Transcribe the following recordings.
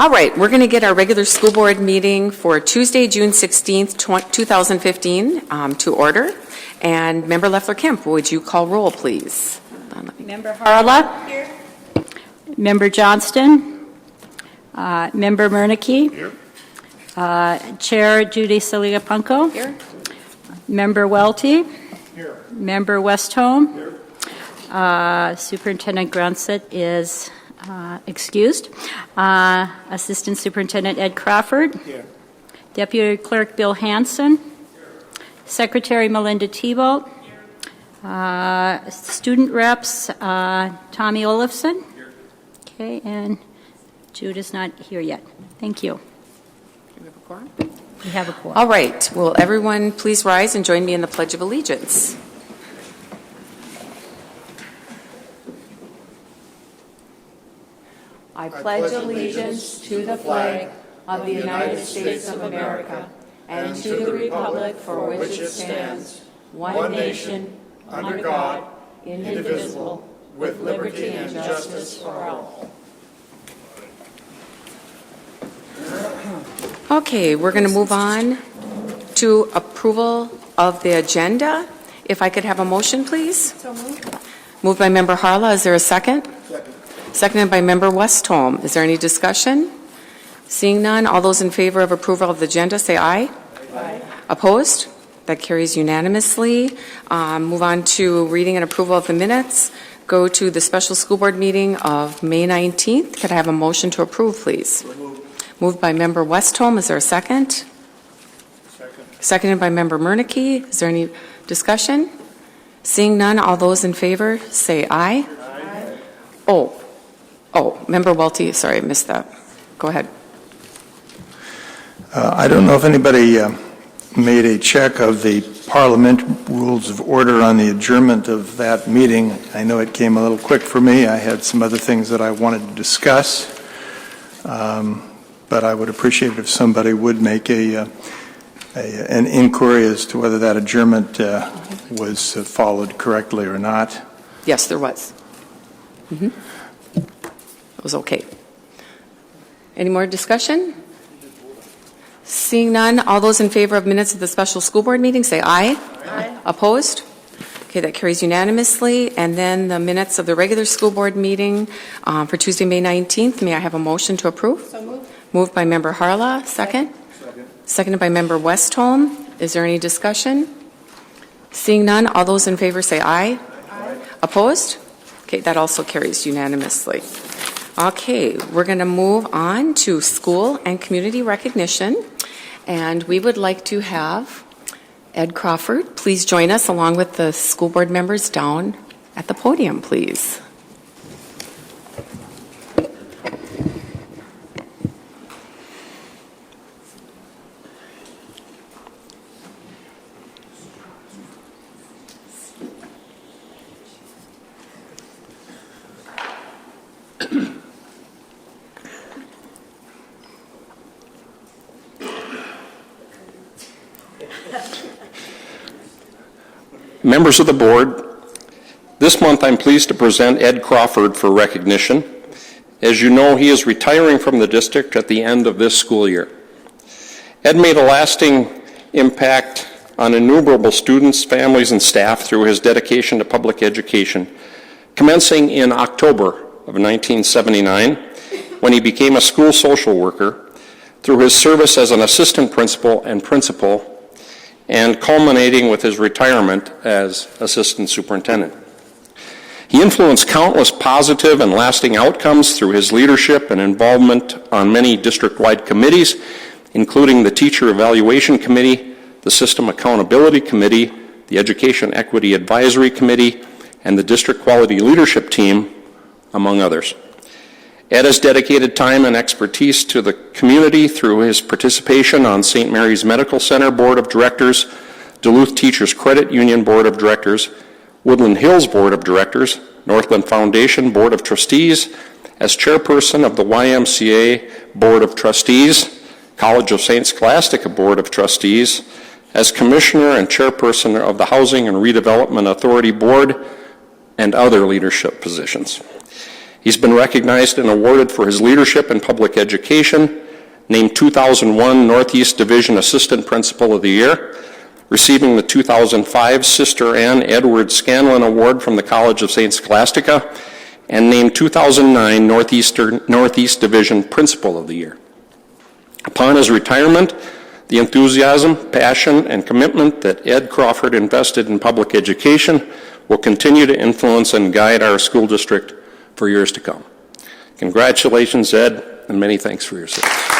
All right, we're going to get our regular school board meeting for Tuesday, June 16th, 2015 to order. And Member Leffler-Kemp, would you call roll, please? Member Harla. Here. Member Johnston. Member Murneke. Here. Chair Judy Saliga-Punko. Here. Member Welty. Here. Member Westholm. Here. Superintendent Grunset is excused. Assistant Superintendent Ed Crawford. Here. Deputy Clerk Bill Hanson. Here. Secretary Melinda Thibault. Student reps Tommy Olafson. Here. Okay, and Jude is not here yet. Thank you. We have a quorum. All right, will everyone please rise and join me in the Pledge of Allegiance? I pledge allegiance to the flag of the United States of America and to the republic for which it stands, one nation, under God, indivisible, with liberty and justice for all. Okay, we're going to move on to approval of the agenda. If I could have a motion, please. So moved. Moved by Member Harla. Is there a second? Second. Seconded by Member Westholm. Is there any discussion? Seeing none, all those in favor of approval of the agenda say aye. Aye. Opposed? That carries unanimously. Move on to reading and approval of the minutes. Go to the special school board meeting of May 19th. Could I have a motion to approve, please? Moved by Member Westholm. Is there a second? Second. Seconded by Member Murneke. Is there any discussion? Seeing none, all those in favor say aye. Aye. Member Welty, sorry, I missed that. Go ahead. I don't know if anybody made a check of the Parliament Rules of Order on the adjournment of that meeting. I know it came a little quick for me. I had some other things that I wanted to discuss, but I would appreciate it if somebody would make an inquiry as to whether that adjournment was followed correctly or not. Yes, there was. It was okay. Any more discussion? Seeing none, all those in favor of minutes of the special school board meeting say aye. Aye. Opposed? Okay, that carries unanimously. And then the minutes of the regular school board meeting for Tuesday, May 19th. May I have a motion to approve? So moved. Moved by Member Harla. Second? Second. Seconded by Member Westholm. Is there any discussion? Seeing none, all those in favor say aye. Aye. Opposed? Okay, that also carries unanimously. Okay, we're going to move on to school and community recognition. And we would like to have Ed Crawford please join us along with the school board members down at the podium, please. Members of the board, this month I'm pleased to present Ed Crawford for recognition. As you know, he is retiring from the district at the end of this school year. Ed made a lasting impact on innumerable students, families, and staff through his dedication to public education, commencing in October of 1979 when he became a school social worker, through his service as an assistant principal and culminating with his retirement as assistant superintendent. He influenced countless positive and lasting outcomes through his leadership and involvement on many district-wide committees, including the Teacher Evaluation Committee, the System Accountability Committee, the Education Equity Advisory Committee, and the District Quality Leadership Team, among others. Ed has dedicated time and expertise to the community through his participation on St. Mary's Medical Center Board of Directors, Duluth Teachers Credit Union Board of Directors, Woodland Hills Board of Directors, Northland Foundation Board of Trustees, as chairperson of the YMCA Board of Trustees, College of St. Scholastica Board of Trustees, as commissioner and chairperson of the Housing and Redevelopment Authority Board, and other leadership positions. He's been recognized and awarded for his leadership in public education, named 2001 Northeast Division Assistant Principal of the Year, receiving the 2005 Sister Ann Edward Scanlon Award from the College of St. Scholastica, and named 2009 Northeast Division Principal of the Year. Upon his retirement, the enthusiasm, passion, and commitment that Ed Crawford invested in public education will continue to influence and guide our school district for years to come. Congratulations, Ed, and many thanks for your service.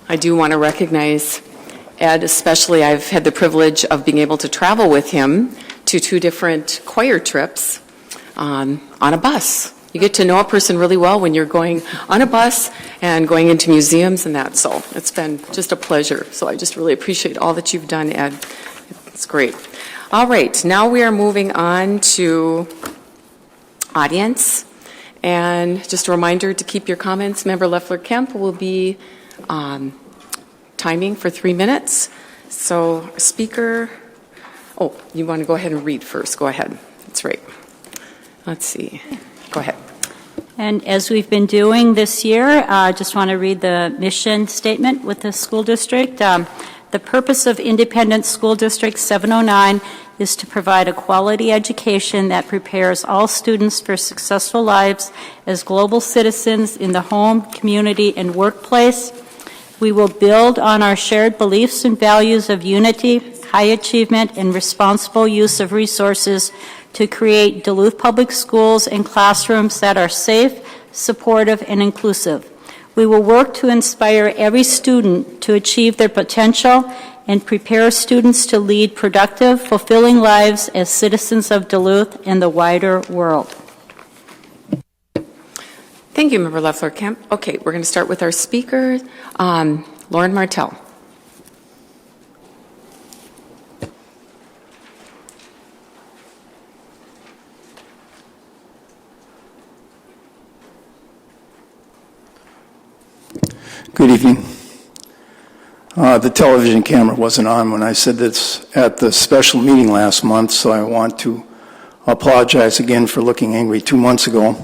I do want to recognize Ed, especially. I've had the privilege of being able to travel with him to 2 different choir trips on a bus. You get to know a person really well when you're going on a bus and going into museums and that. So it's been just a pleasure. So I just really appreciate all that you've done, Ed. It's great. All right, now we are moving on to audience. And just a reminder to keep your comments. Member Leffler-Kemp will be timing for 3 minutes. So speaker, you want to go ahead and read first. Go ahead. That's right. Let's see. Go ahead. And as we've been doing this year, I just want to read the mission statement with the school district. The purpose of Independent School District 709 is to provide a quality education that prepares all students for successful lives as global citizens in the home, community, and workplace. We will build on our shared beliefs and values of unity, high achievement, and responsible use of resources to create Duluth Public Schools and classrooms that are safe, supportive, and inclusive. We will work to inspire every student to achieve their potential and prepare students to lead productive, fulfilling lives as citizens of Duluth and the wider world. Thank you, Member Leffler-Kemp. Okay, we're going to start with our speaker, Lauren Martell. Good evening. The television camera wasn't on when I said this at the special meeting last month, so I want to apologize again for looking angry 2 months ago.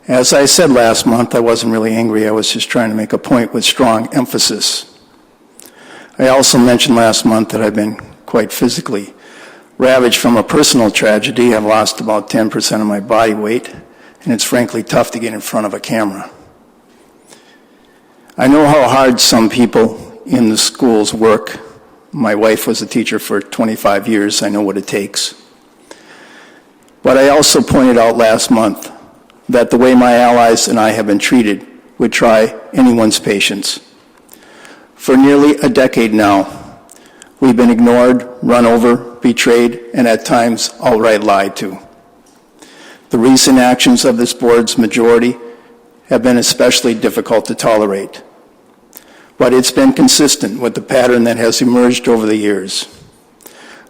As I said last month, I wasn't really angry. I was just trying to make a point with strong emphasis. I also mentioned last month that I've been quite physically ravaged from a personal tragedy. I've lost about 10% of my body weight, and it's frankly tough to get in front of a camera. I know how hard some people in the schools work. My wife was a teacher for 25 years. I know what it takes. But I also pointed out last month that the way my allies and I have been treated would try anyone's patience. For nearly a decade now, we've been ignored, run over, betrayed, and at times outright lied to. The recent actions of this board's majority have been especially difficult to tolerate. But it's been consistent with the pattern that has emerged over the years.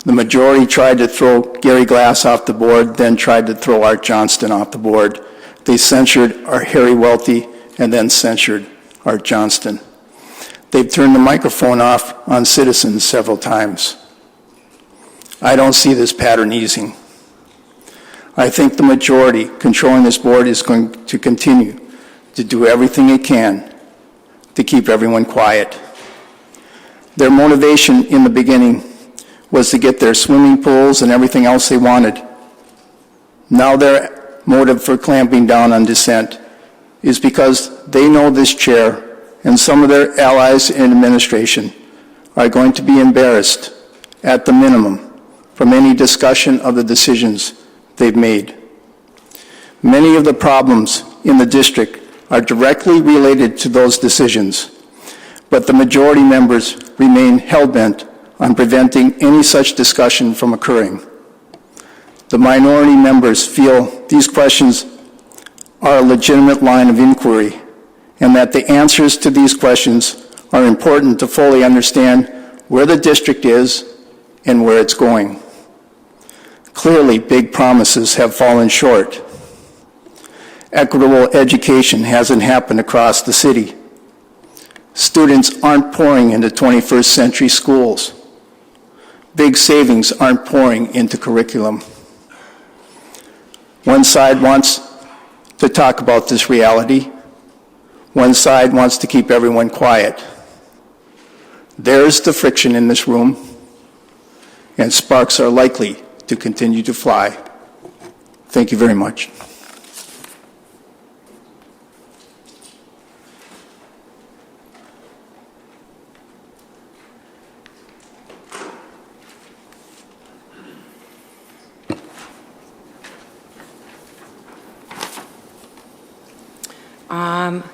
The majority tried to throw Gary Glass off the board, then tried to throw Art Johnston off the board. They censured our Harry Welty and then censured Art Johnston. They've turned the microphone off on citizens several times. I don't see this pattern easing. I think the majority controlling this board is going to continue to do everything it can to keep everyone quiet. Their motivation in the beginning was to get their swimming pools and everything else they wanted. Now their motive for clamping down on dissent is because they know this chair and some of their allies in administration are going to be embarrassed, at the minimum, from any discussion of the decisions they've made. Many of the problems in the district are directly related to those decisions, but the majority members remain hell-bent on preventing any such discussion from occurring. The minority members feel these questions are a legitimate line of inquiry, and that the answers to these questions are important to fully understand where the district is and where it's going. Clearly, big promises have fallen short. Equitable education hasn't happened across the city. Students aren't pouring into 21st century schools. Big savings aren't pouring into curriculum. One side wants to talk about this reality. One side wants to keep everyone quiet. There's the friction in this room, and sparks are likely to continue to fly. Thank you very much.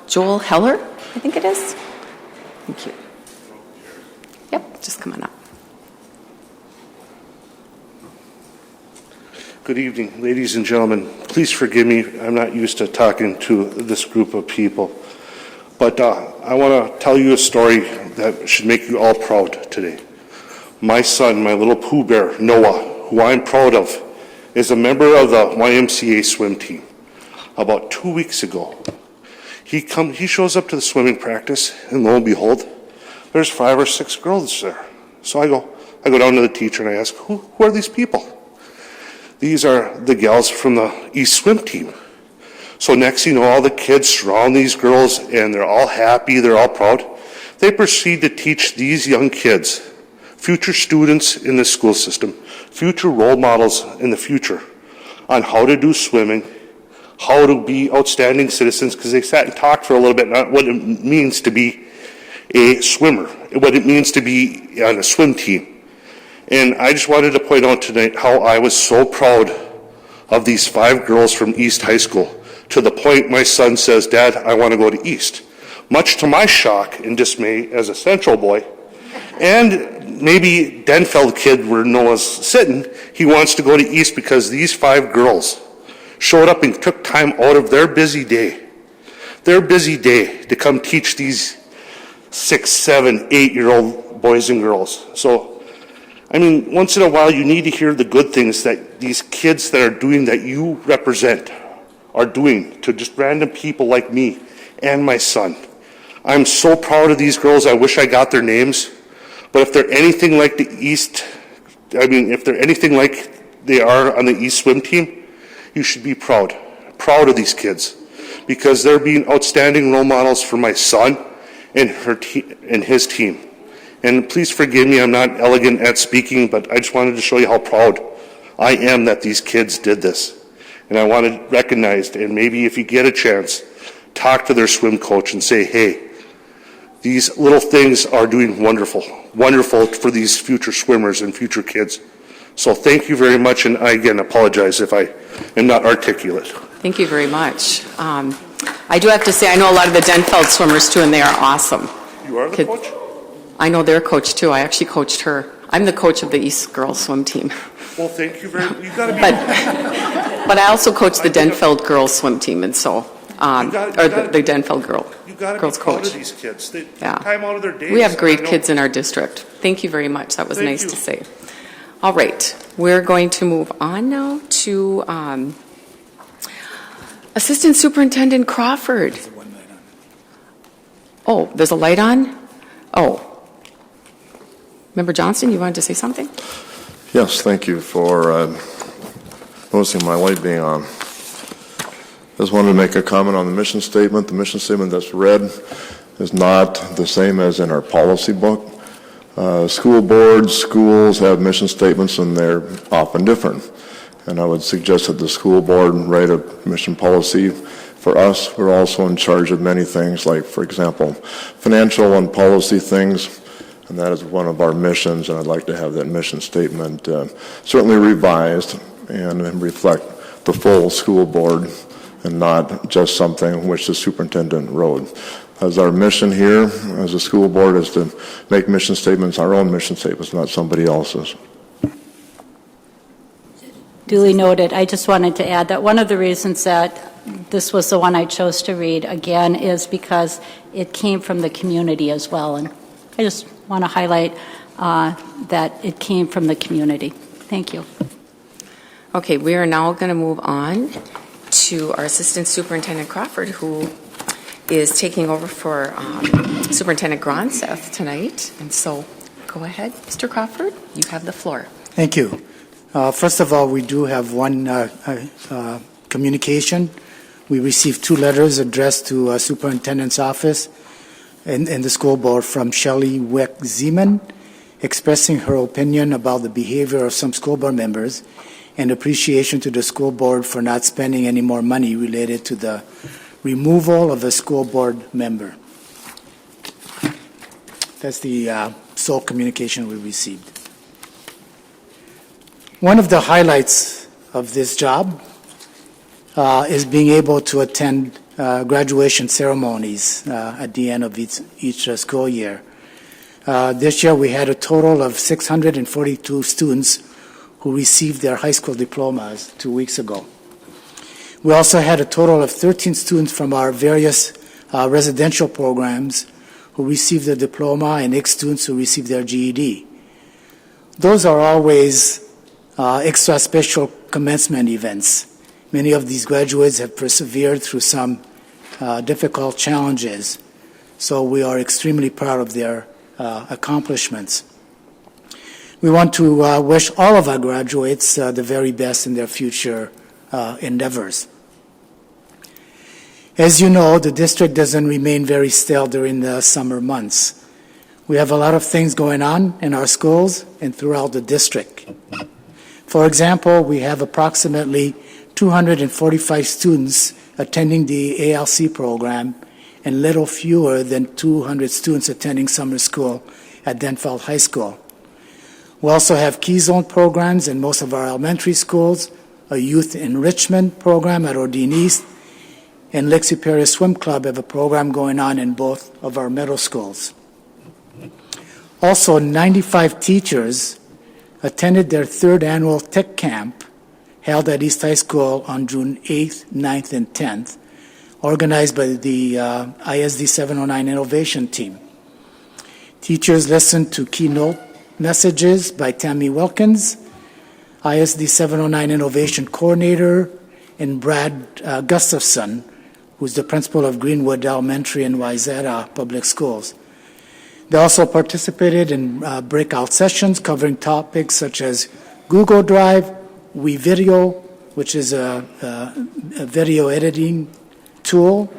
Joel Heller, I think it is. Thank you. Yep, just come on up. Good evening, ladies and gentlemen. Please forgive me. I'm not used to talking to this group of people. But I want to tell you a story that should make you all proud today. My son, my little Pooh Bear, Noah, who I'm proud of, is a member of the YMCA swim team. About 2 weeks ago, he shows up to the swimming practice, and lo and behold, there's 5 or 6 girls there. So I go down to the teacher and I ask, who are these people? These are the gals from the East swim team. So next you know, all the kids surround these girls and they're all happy, they're all proud. They proceed to teach these young kids, future students in the school system, future role models in the future, on how to do swimming, how to be outstanding citizens, because they sat and talked for a little bit about what it means to be a swimmer, what it means to be on a swim team. And I just wanted to point out tonight how I was so proud of these 5 girls from East High School, to the point my son says, Dad, I want to go to East. Much to my shock and dismay as a Central boy, and maybe Denfeld kid where Noah's sitting, he wants to go to East because these 5 girls showed up and took time out of their busy day to come teach these 6, 7, 8-year-old boys and girls. So, I mean, once in a while you need to hear the good things that these kids that are doing, that you represent, are doing to just random people like me and my son. I'm so proud of these girls. I wish I got their names. But if they're anything like the East, if they're anything like they are on the East swim team, you should be proud of these kids, because they're being outstanding role models for my son and his team. And please forgive me, I'm not elegant at speaking, but I just wanted to show you how proud I am that these kids did this. And I want to recognize, and maybe if you get a chance, talk to their swim coach and say, hey, these little things are doing wonderful for these future swimmers and future kids. So thank you very much, and I again apologize if I am not articulate. Thank you very much. I do have to say, I know a lot of the Denfeld swimmers too, and they are awesome. You are the coach? I know their coach too. I actually coached her. I'm the coach of the East girls swim team. Well, thank you very much. You got to be. But I also coach the Denfeld girls swim team, and so the Denfeld girls coach. Of these kids. They take Yeah. time out of their days. We have great kids in our district. Thank you very much. That was Thank nice you. to say. All right, we're going to move on now to Assistant Superintendent Crawford. Oh, there's a light on? Oh. Member Johnston, you wanted to say something? Yes, thank you for noticing my light being on. Just wanted to make a comment on the mission statement. The mission statement that's read is not the same as in our policy book. School boards, schools have mission statements, and they're often different. And I would suggest that the school board write a mission policy. For us, we're also in charge of many things, like, for example, financial and policy things. and that is one of our missions, and I'd like to have that mission statement certainly revised and reflect the full school board and not just something which the superintendent wrote. As our mission here as a school board is to make mission statements our own mission statements, not somebody else's. Duly noted. I just wanted to add that one of the reasons that this was the one I chose to read again is because it came from the community as well. And I just want to highlight that it came from the community. Thank you. Okay, we are now going to move on to our Assistant Superintendent Crawford, who is taking over for Superintendent Gronseth tonight. And so go ahead, Mr. Crawford, you have the floor. Thank you. First of all, we do have one communication. We received 2 letters addressed to Superintendent's office and the school board from Shelley Weck-Zeman, expressing her opinion about the behavior of some school board members and appreciation to the school board for not spending any more money related to the removal of a school board member. That's the sole communication we received. One of the highlights of this job is being able to attend graduation ceremonies at the end of each school year. This year we had a total of 642 students who received their high school diplomas 2 weeks ago. We also had a total of 13 students from our various residential programs who received their diploma and 8 students who received their GED. Those are always extra special commencement events. Many of these graduates have persevered through some difficult challenges, so we are extremely proud of their accomplishments. We want to wish all of our graduates the very best in their future endeavors. As you know, the district doesn't remain very still during the summer months. We have a lot of things going on in our schools and throughout the district. For example, we have approximately 245 students attending the ALC program and little fewer than 200 students attending summer school at Denfeld High School. We also have Key Zone programs in most of our elementary schools, a youth enrichment program at Ordine East, and Lake Superior Swim Club have a program going on in both of our middle schools. Also, 95 teachers attended their 3rd annual Tech Camp held at East High School on June 8th, 9th, and 10th, organized by the ISD 709 Innovation Team. Teachers listened to keynote messages by Tammy Wilkins, ISD 709 Innovation Coordinator, and Brad Gustafson, who's the principal of Greenwood Elementary in Wayzata Public Schools. They also participated in breakout sessions covering topics such as Google Drive, WeVideo, which is a video editing tool,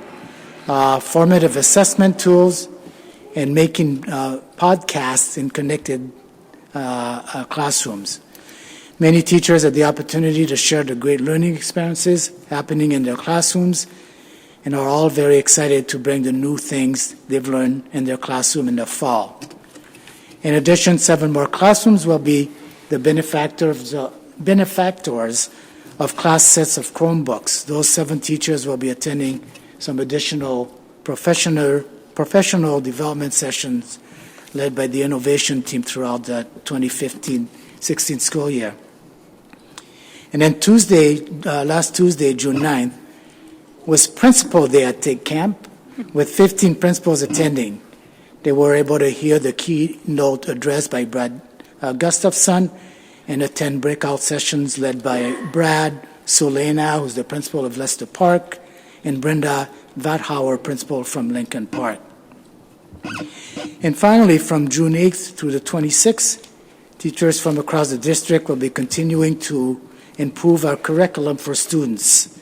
formative assessment tools, and making podcasts in connected classrooms. Many teachers had the opportunity to share the great learning experiences happening in their classrooms and are all very excited to bring the new things they've learned in their classroom in the fall. In addition, 7 more classrooms will be the benefactors of class sets of Chromebooks. Those 7 teachers will be attending some additional professional development sessions led by the innovation team throughout the 2015-16 school year. And then last Tuesday, June 9th, was Principal Day at Tech Camp, with 15 principals attending. They were able to hear the keynote address by Brad Gustafson and attend breakout sessions led by Brad Solena, who's the principal of Leicester Park, and Brenda Vathauer, principal from Lincoln Park. And finally, from June 8th through the 26th, teachers from across the district will be continuing to improve our curriculum for students.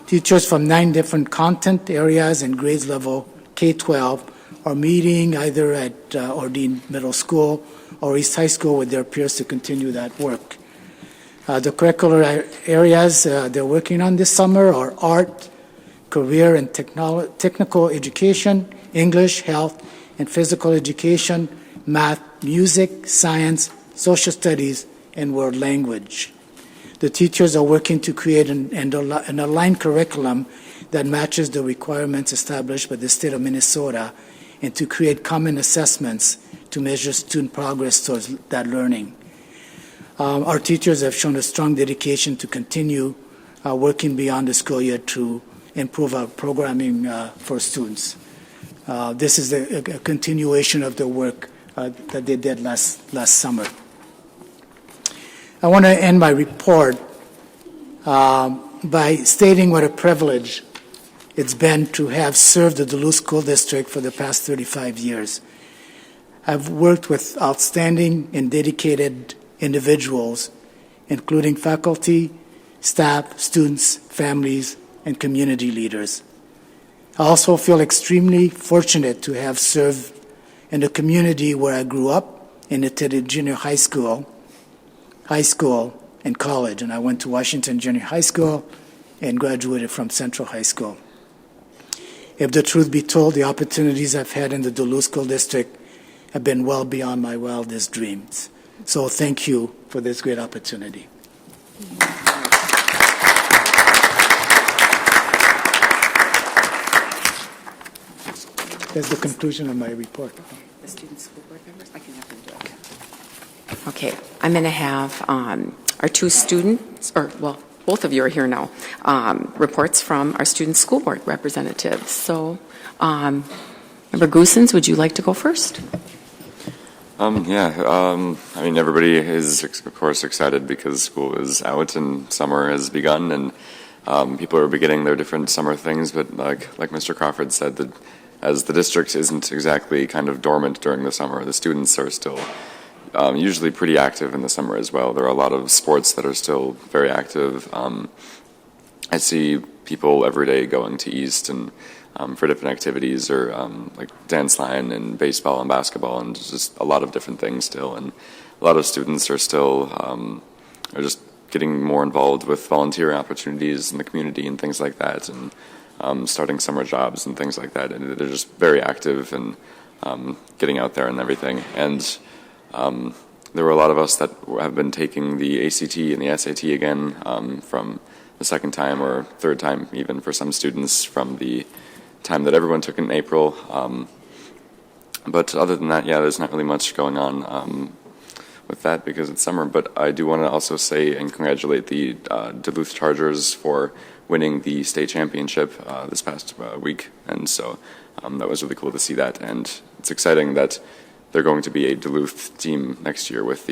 Teachers from 9 different content areas and grades level K-12 are meeting either at Ordine Middle School or East High School with their peers to continue that work. The curricular areas they're working on this summer are art, career and technical education, English, health, and physical education, math, music, science, social studies, and world language. The teachers are working to create an aligned curriculum that matches the requirements established by the state of Minnesota and to create common assessments to measure student progress towards that learning. Our teachers have shown a strong dedication to continue working beyond the school year to improve our programming for students. This is a continuation of the work that they did last summer. I want to end my report by stating what a privilege it's been to have served the Duluth School District for the past 35 years. I've worked with outstanding and dedicated individuals, including faculty, staff, students, families, and community leaders. I also feel extremely fortunate to have served in the community where I grew up and attended junior high school, and college. And I went to Washington Junior High School and graduated from Central High School. If the truth be told, the opportunities I've had in the Duluth School District have been well beyond my wildest dreams. So thank you for this great opportunity. That's the conclusion of my report. The student school board members, I can have them do it. Okay, I'm going to have our two students, or well, both of you are here now, reports from our student school board representatives. So, Member Goosens, would you like to go first? I mean, everybody is, of course, excited because school is out and summer has begun, and people are beginning their different summer things. But like Mr. Crawford said, that as the district isn't exactly kind of dormant during the summer, the students are still usually pretty active in the summer as well. There are a lot of sports that are still very active. I see people every day going to East and for different activities, or like dance line and baseball and basketball, and just a lot of different things still. And a lot of students are still are just getting more involved with volunteer opportunities in the community and things like that, and starting summer jobs and things like that. And they're just very active and getting out there and everything. And there were a lot of us that have been taking the ACT and the SAT again from the second time or third time even for some students from the time that everyone took in April. But other than that, yeah, there's not really much going on with that because it's summer. But I do want to also say and congratulate the Duluth Chargers for winning the state championship this past week. And so that was really cool to see that. And it's exciting that they're going to be a Duluth team next year with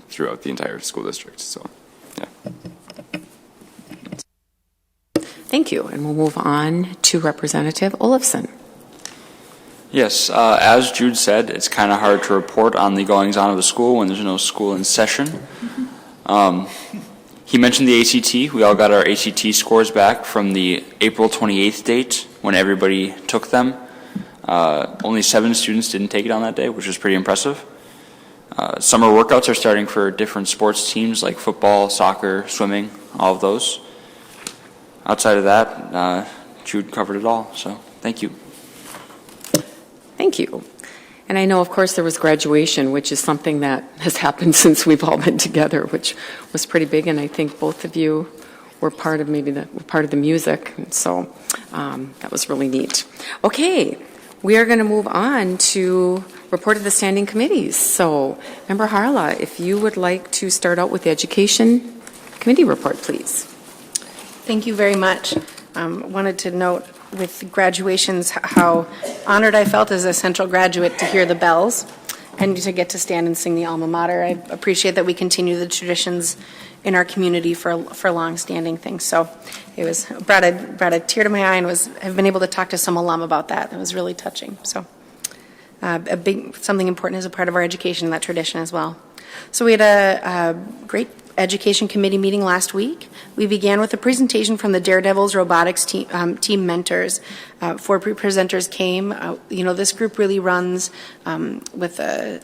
throughout the entire school district. So, yeah. Thank you. And we'll move on to Representative Olofsson. Yes, as Jude said, it's kind of hard to report on the goings-on of the school when there's no school in session. He mentioned the ACT. We all got our ACT scores back from the April 28th date when everybody took them. Only 7 students didn't take it on that day, which was pretty impressive. Summer workouts are starting for different sports teams like football, soccer, swimming, all of those. Outside of that, Jude covered it all, so thank you. Thank you. And I know, of course, there was graduation, which is something that has happened since we've all been together, which was pretty big, and I think both of you were part of the music, and so that was really neat. Okay, we are going to move on to report of the standing committees. So, Member Harla, if you would like to start out with the Education Committee report, please. Thank you very much. Wanted to note with graduations how honored I felt as a Central graduate to hear the bells and to get to stand and sing the alma mater. I appreciate that we continue the traditions in our community for long-standing things. So it was brought a tear to my eye, and have been able to talk to some alum about that. It was really touching. So something important as a part of our education, that tradition as well. So we had a great Education Committee meeting last week. We began with a presentation from the Daredevils Robotics team mentors. 4 presenters came. This group really runs with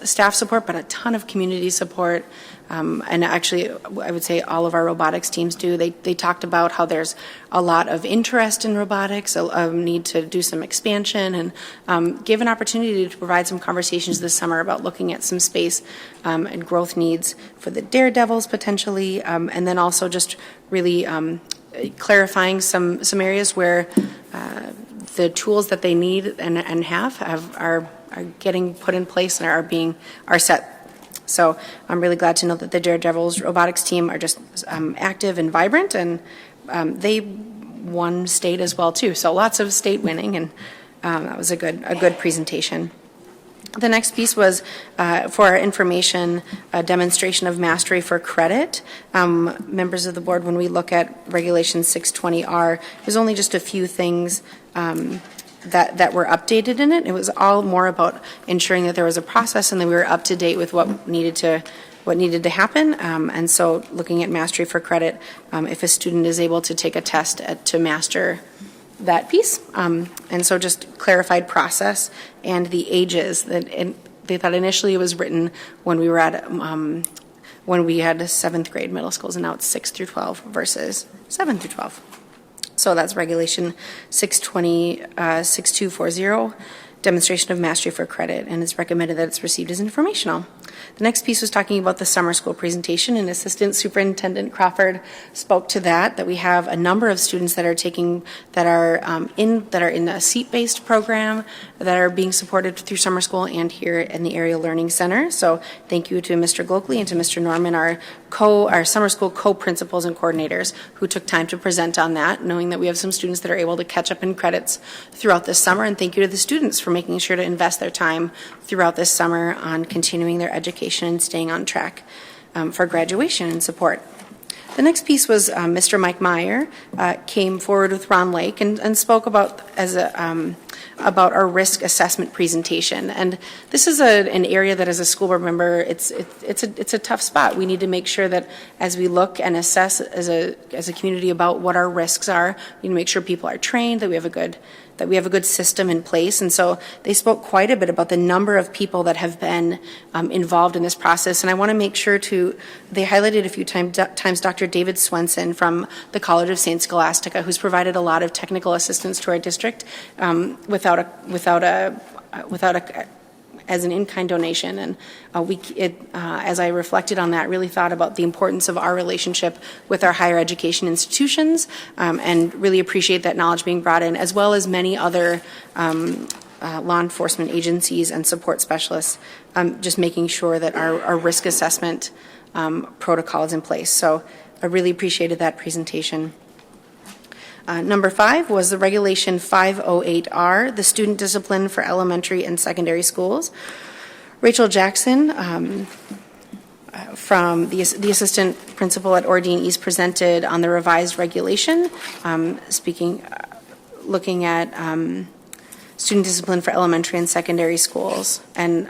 staff support, but a ton of community support. and actually I would say all of our robotics teams do. They talked about how there's a lot of interest in robotics, a need to do some expansion, and give an opportunity to provide some conversations this summer about looking at some space and growth needs for the daredevils potentially, and then also just really clarifying some areas where the tools that they need and are getting put in place and are set. So I'm really glad to know that the Daredevils robotics team are just active and vibrant, and they won state as well too. So lots of state winning, and that was a good presentation. The next piece was for our information, a demonstration of mastery for credit. Members of the board, when we look at Regulation 620R, there's only just a few things that were updated in it. It was all more about ensuring that there was a process and that we were up to date with what needed to happen. And so looking at mastery for credit, if a student is able to take a test to master that piece. And so just clarified process and the ages. And they thought initially it was written when we were at when we had 7th grade middle schools, and now it's 6 through 12 versus 7 through 12. So that's Regulation 6240, demonstration of mastery for credit, and it's recommended that it's received as informational. The next piece was talking about the summer school presentation, and Assistant Superintendent Crawford spoke to that we have a number of students that are in a seat-based program that are being supported through summer school and here in the Area Learning Center. So thank you to Mr. Glockley and to Mr. Norman, our summer school co-principals and coordinators who took time to present on that, knowing that we have some students that are able to catch up in credits throughout this summer. And thank you to the students for making sure to invest their time throughout this summer on continuing their education and staying on track for graduation and support. The next piece was Mr. Mike Meyer came forward with Ron Lake and spoke about our risk assessment presentation. And this is an area that, as a school board member, it's a tough spot. We need to make sure that as we look and assess as a community about what our risks are, we need to make sure people are trained, that we have a good system in place. And so they spoke quite a bit about the number of people that have been involved in this process. And I want to make sure they highlighted a few times Dr. David Swenson from the College of St. Scholastica, who's provided a lot of technical assistance to our district as an in-kind donation. And as I reflected on that, really thought about the importance of our relationship with our higher education institutions, and really appreciate that knowledge being brought in, as well as many other law enforcement agencies and support specialists, just making sure that our risk assessment protocol is in place. So I really appreciated that presentation. Number 5 was the Regulation 508R, the student discipline for elementary and secondary schools. Rachel Jackson from the assistant principal at Ordine East presented on the revised regulation, looking at student discipline for elementary and secondary schools, and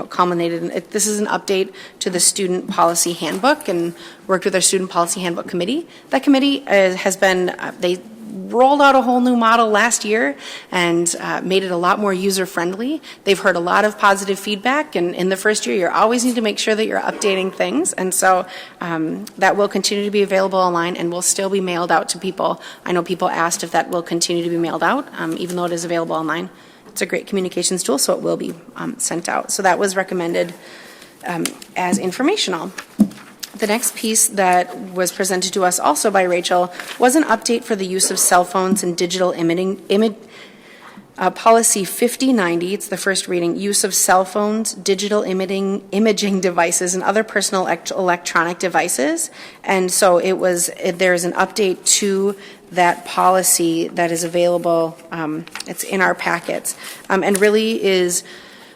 culminated in this is an update to the student policy handbook, and worked with our student policy handbook committee. That committee has been they rolled out a whole new model last year and made it a lot more user-friendly. They've heard a lot of positive feedback, and in the first year, you always need to make sure that you're updating things, and so that will continue to be available online and will still be mailed out to people. I know people asked if that will continue to be mailed out, even though it is available online. It's a great communications tool, so it will be sent out. So that was recommended as informational. The next piece that was presented to us also by Rachel was an update for the use of cell phones and digital policy 5090. It's the first reading, use of cell phones, digital imaging devices, and other personal electronic devices. And so there's an update to that policy that is available. It's in our packets, and really is.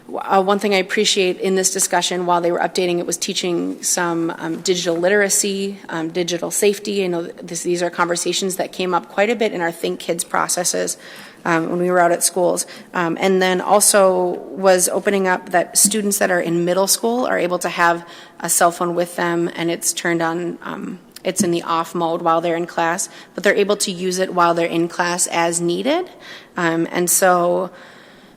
One thing I appreciate in this discussion while they were updating it was teaching some digital literacy, digital safety. I know these are conversations that came up quite a bit in our Think Kids processes when we were out at schools. And then also was opening up that students that are in middle school are able to have a cell phone with them, and it's turned on, it's in the off mode while they're in class, but they're able to use it while they're in class as needed. And so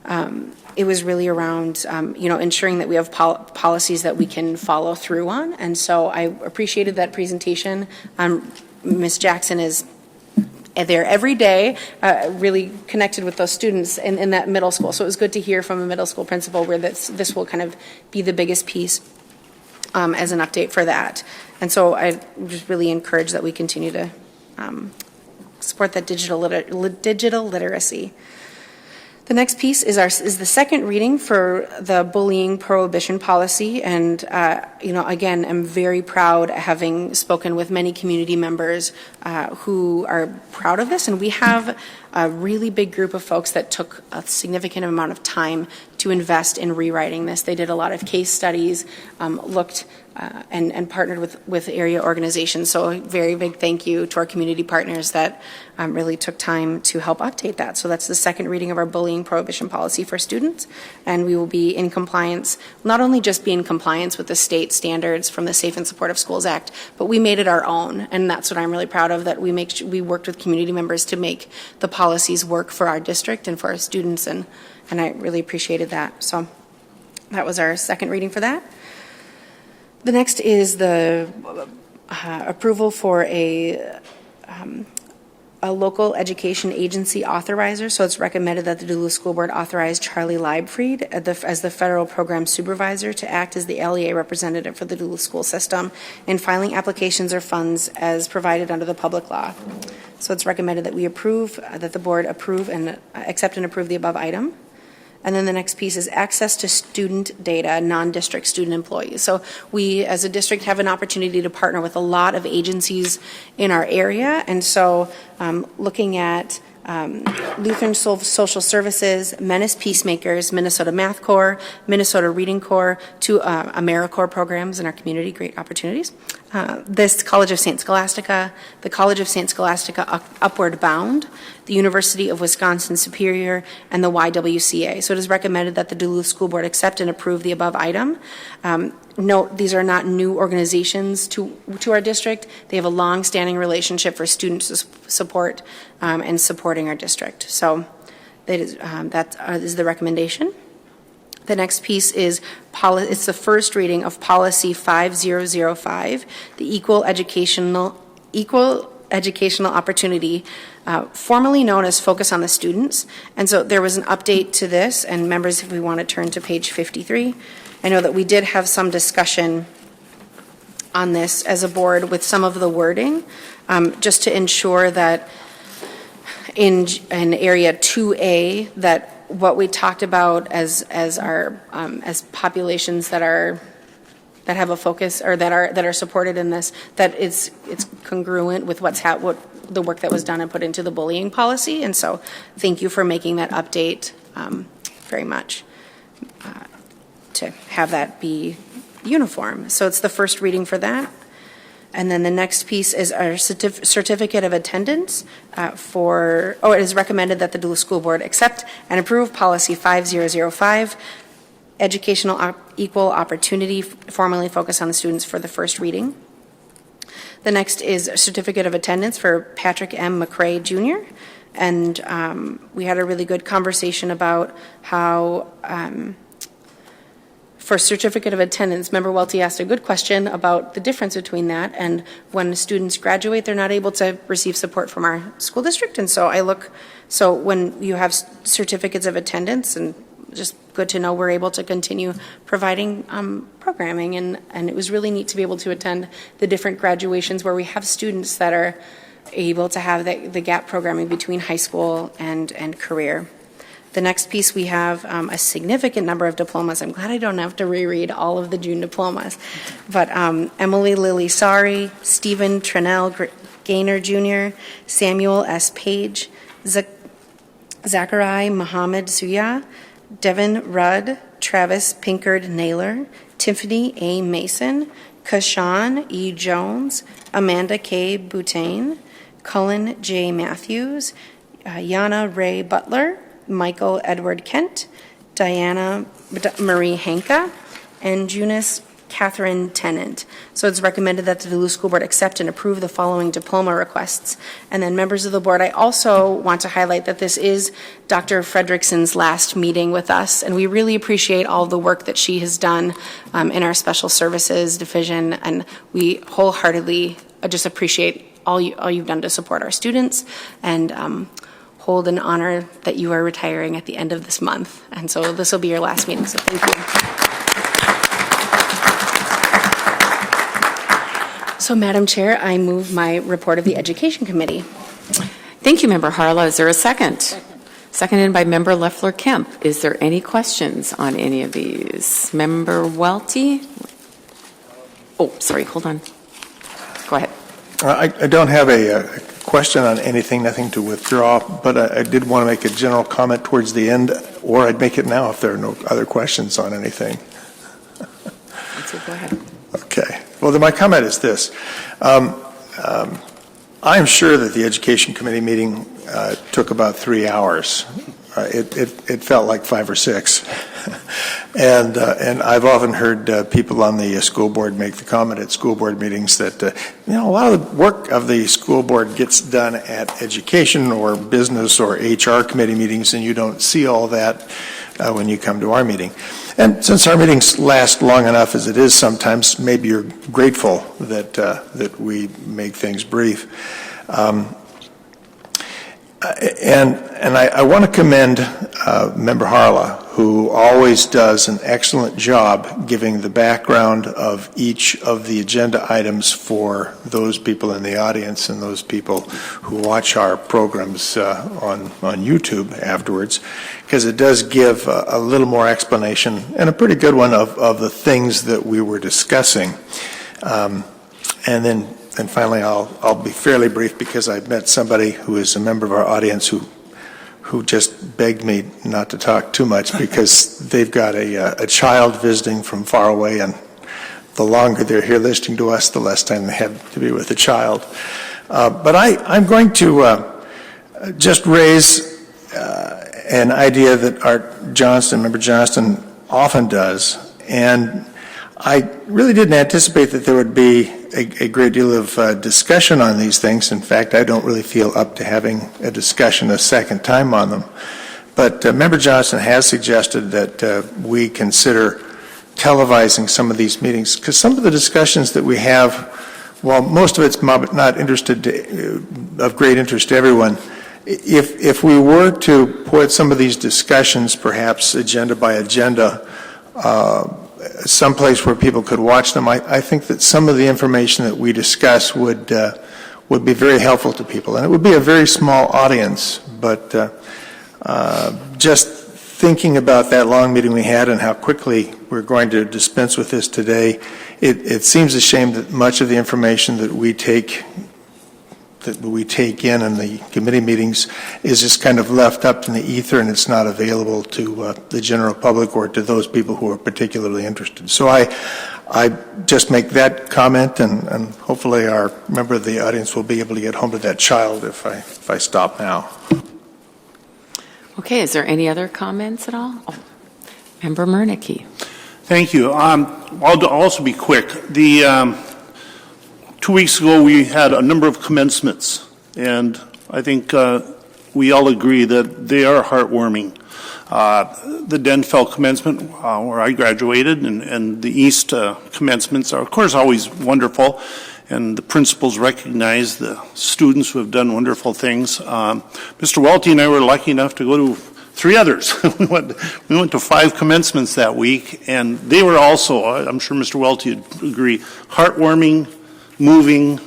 it was really around, ensuring that we have policies that we can follow through on. And so I appreciated that presentation. Ms. Jackson is there every day, really connected with those students in that middle school. So it was good to hear from a middle school principal where this will kind of be the biggest piece as an update for that. And so I just really encourage that we continue to support that digital literacy. The next piece is the second reading for the bullying prohibition policy, and again, I'm very proud, having spoken with many community members who are proud of this, and we have a really big group of folks that took a significant amount of time to invest in rewriting this. They did a lot of case studies, looked and partnered with area organizations. So a very big thank you to our community partners that really took time to help update that. So that's the second reading of our bullying prohibition policy for students, and we will be in compliance, not only just be in compliance with the state standards from the Safe and Supportive Schools Act, but we made it our own, and that's what I'm really proud of, that we worked with community members to make the policies work for our district and for our students, and I really appreciated that. So that was our second reading for that. The next is the approval for a local education agency authorizer. So it's recommended that the Duluth School Board authorize Charlie Leibfried as the federal program supervisor to act as the LEA representative for the Duluth school system in filing applications or funds as provided under the public law. So it's recommended that we approve, that the board approve and accept and approve the above item. And then the next piece is access to student data, non-district student employees. So we, as a district, have an opportunity to partner with a lot of agencies in our area. And so looking at Lutheran Social Services, Menace Peacemakers, Minnesota Math Corps, Minnesota Reading Corps, two AmeriCorps programs in our community, great opportunities. This College of St. Scholastica, the College of St. Scholastica Upward Bound, the University of Wisconsin Superior, and the YWCA. So it is recommended that the Duluth School Board accept and approve the above item. Note, these are not new organizations to our district. They have a long-standing relationship for student support and supporting our district. So that is the recommendation. The next piece is it's the first reading of Policy 5005, the Equal Educational Opportunity, formerly known as Focus on the Students. And so there was an update to this, and members, if we want to turn to page 53, I know that we did have some discussion on this as a board with some of the wording, just to ensure that in area 2A, that what we talked about as our as populations that have a focus, or that are supported in this, that it's congruent with what the work that was done and put into the bullying policy. And so thank you for making that update very much to have that be uniform. So it's the first reading for that. And then the next piece is our certificate of attendance it is recommended that the Duluth School Board accept and approve Policy 5005, Educational Equal Opportunity, formerly Focus on the Students, for the first reading. The next is a certificate of attendance for Patrick M. McCrae Jr., and we had a really good conversation about how for certificate of attendance, Member Welty asked a good question about the difference between that, and when students graduate, they're not able to receive support from our school district. And so when you have certificates of attendance, and just good to know we're able to continue providing programming, and it was really neat to be able to attend the different graduations where we have students that are able to have the gap programming between high school and career. The next piece, we have a significant number of diplomas. I'm glad I don't have to reread all of the June diplomas. But Emily Lily Sari, Stephen Trenell Gaynor Jr., Samuel S. Page, Zachariah Muhammad Suya, Devin Rudd, Travis Pinkard Naylor, Tiffany A. Mason, Kashawn E. Jones, Amanda K. Boutain, Cullen J. Matthews, Yana Ray Butler, Michael Edward Kent, Diana Marie Hanka, and Junice Catherine Tennant. So it's recommended that the Duluth School Board accept and approve the following diploma requests. And then members of the board, I also want to highlight that this is Dr. Fredrickson's last meeting with us, and we really appreciate all the work that she has done in our special services division, and we wholeheartedly just appreciate all you've done to support our students, and hold an honor that you are retiring at the end of this month. And so this will be your last meeting, so thank you. So, Madam Chair, I move my report of the Education Committee. Thank you, Member Harla. Is there a second? Seconded by Member Leffler-Kemp. Is there any questions on any of these? Member Welty? Oh, sorry, hold on. Go ahead. I don't have a question on anything, nothing to withdraw, but I did want to make a general comment towards the end, or I'd make it now if there are no other questions on anything. So go ahead. Okay. Well, then my comment is this. I'm sure that the Education Committee meeting took about 3 hours. It felt like 5 or 6. And I've often heard people on the school board make the comment at school board meetings that, a lot of the work of the school board gets done at education or business or HR committee meetings, and you don't see all that when you come to our meeting. And since our meetings last long enough as it is sometimes, maybe you're grateful that we make things brief. And I want to commend Member Harla, who always does an excellent job giving the background of each of the agenda items for those people in the audience and those people who watch our programs on YouTube afterwards, because it does give a little more explanation, and a pretty good one, of the things that we were discussing. And finally, I'll be fairly brief because I've met somebody who is a member of our audience who just begged me not to talk too much because they've got a child visiting from far away, and the longer they're here listening to us, the less time they have to be with the child. But I'm going to just raise an idea that Art Johnston, Member Johnston, often does, and I really didn't anticipate that there would be a great deal of discussion on these things. In fact, I don't really feel up to having a discussion a second time on them. But Member Johnson has suggested that we consider televising some of these meetings, because some of the discussions that we have, while most of it's not of great interest to everyone, if we were to put some of these discussions, perhaps agenda by agenda, someplace where people could watch them, I think that some of the information that we discuss would be very helpful to people. And it would be a very small audience, but just thinking about that long meeting we had and how quickly we're going to dispense with this today, it seems a shame that much of the information that we take in the committee meetings is just kind of left up in the ether, and it's not available to the general public or to those people who are particularly interested. So I just make that comment, and hopefully our member of the audience will be able to get home to that child if I stop now. Okay, is there any other comments at all? Oh, Member Murnicky. Thank you. I'll also be quick. 2 weeks ago, we had a number of commencements, and I think we all agree that they are heartwarming. The Denfeld commencement, where I graduated, and the East commencements are, of course, always wonderful, and the principals recognize the students who have done wonderful things. Mr. Welty and I were lucky enough to go to 3 others. we went to 5 commencements that week, and they were also, I'm sure Mr. Welty would agree, heartwarming, moving,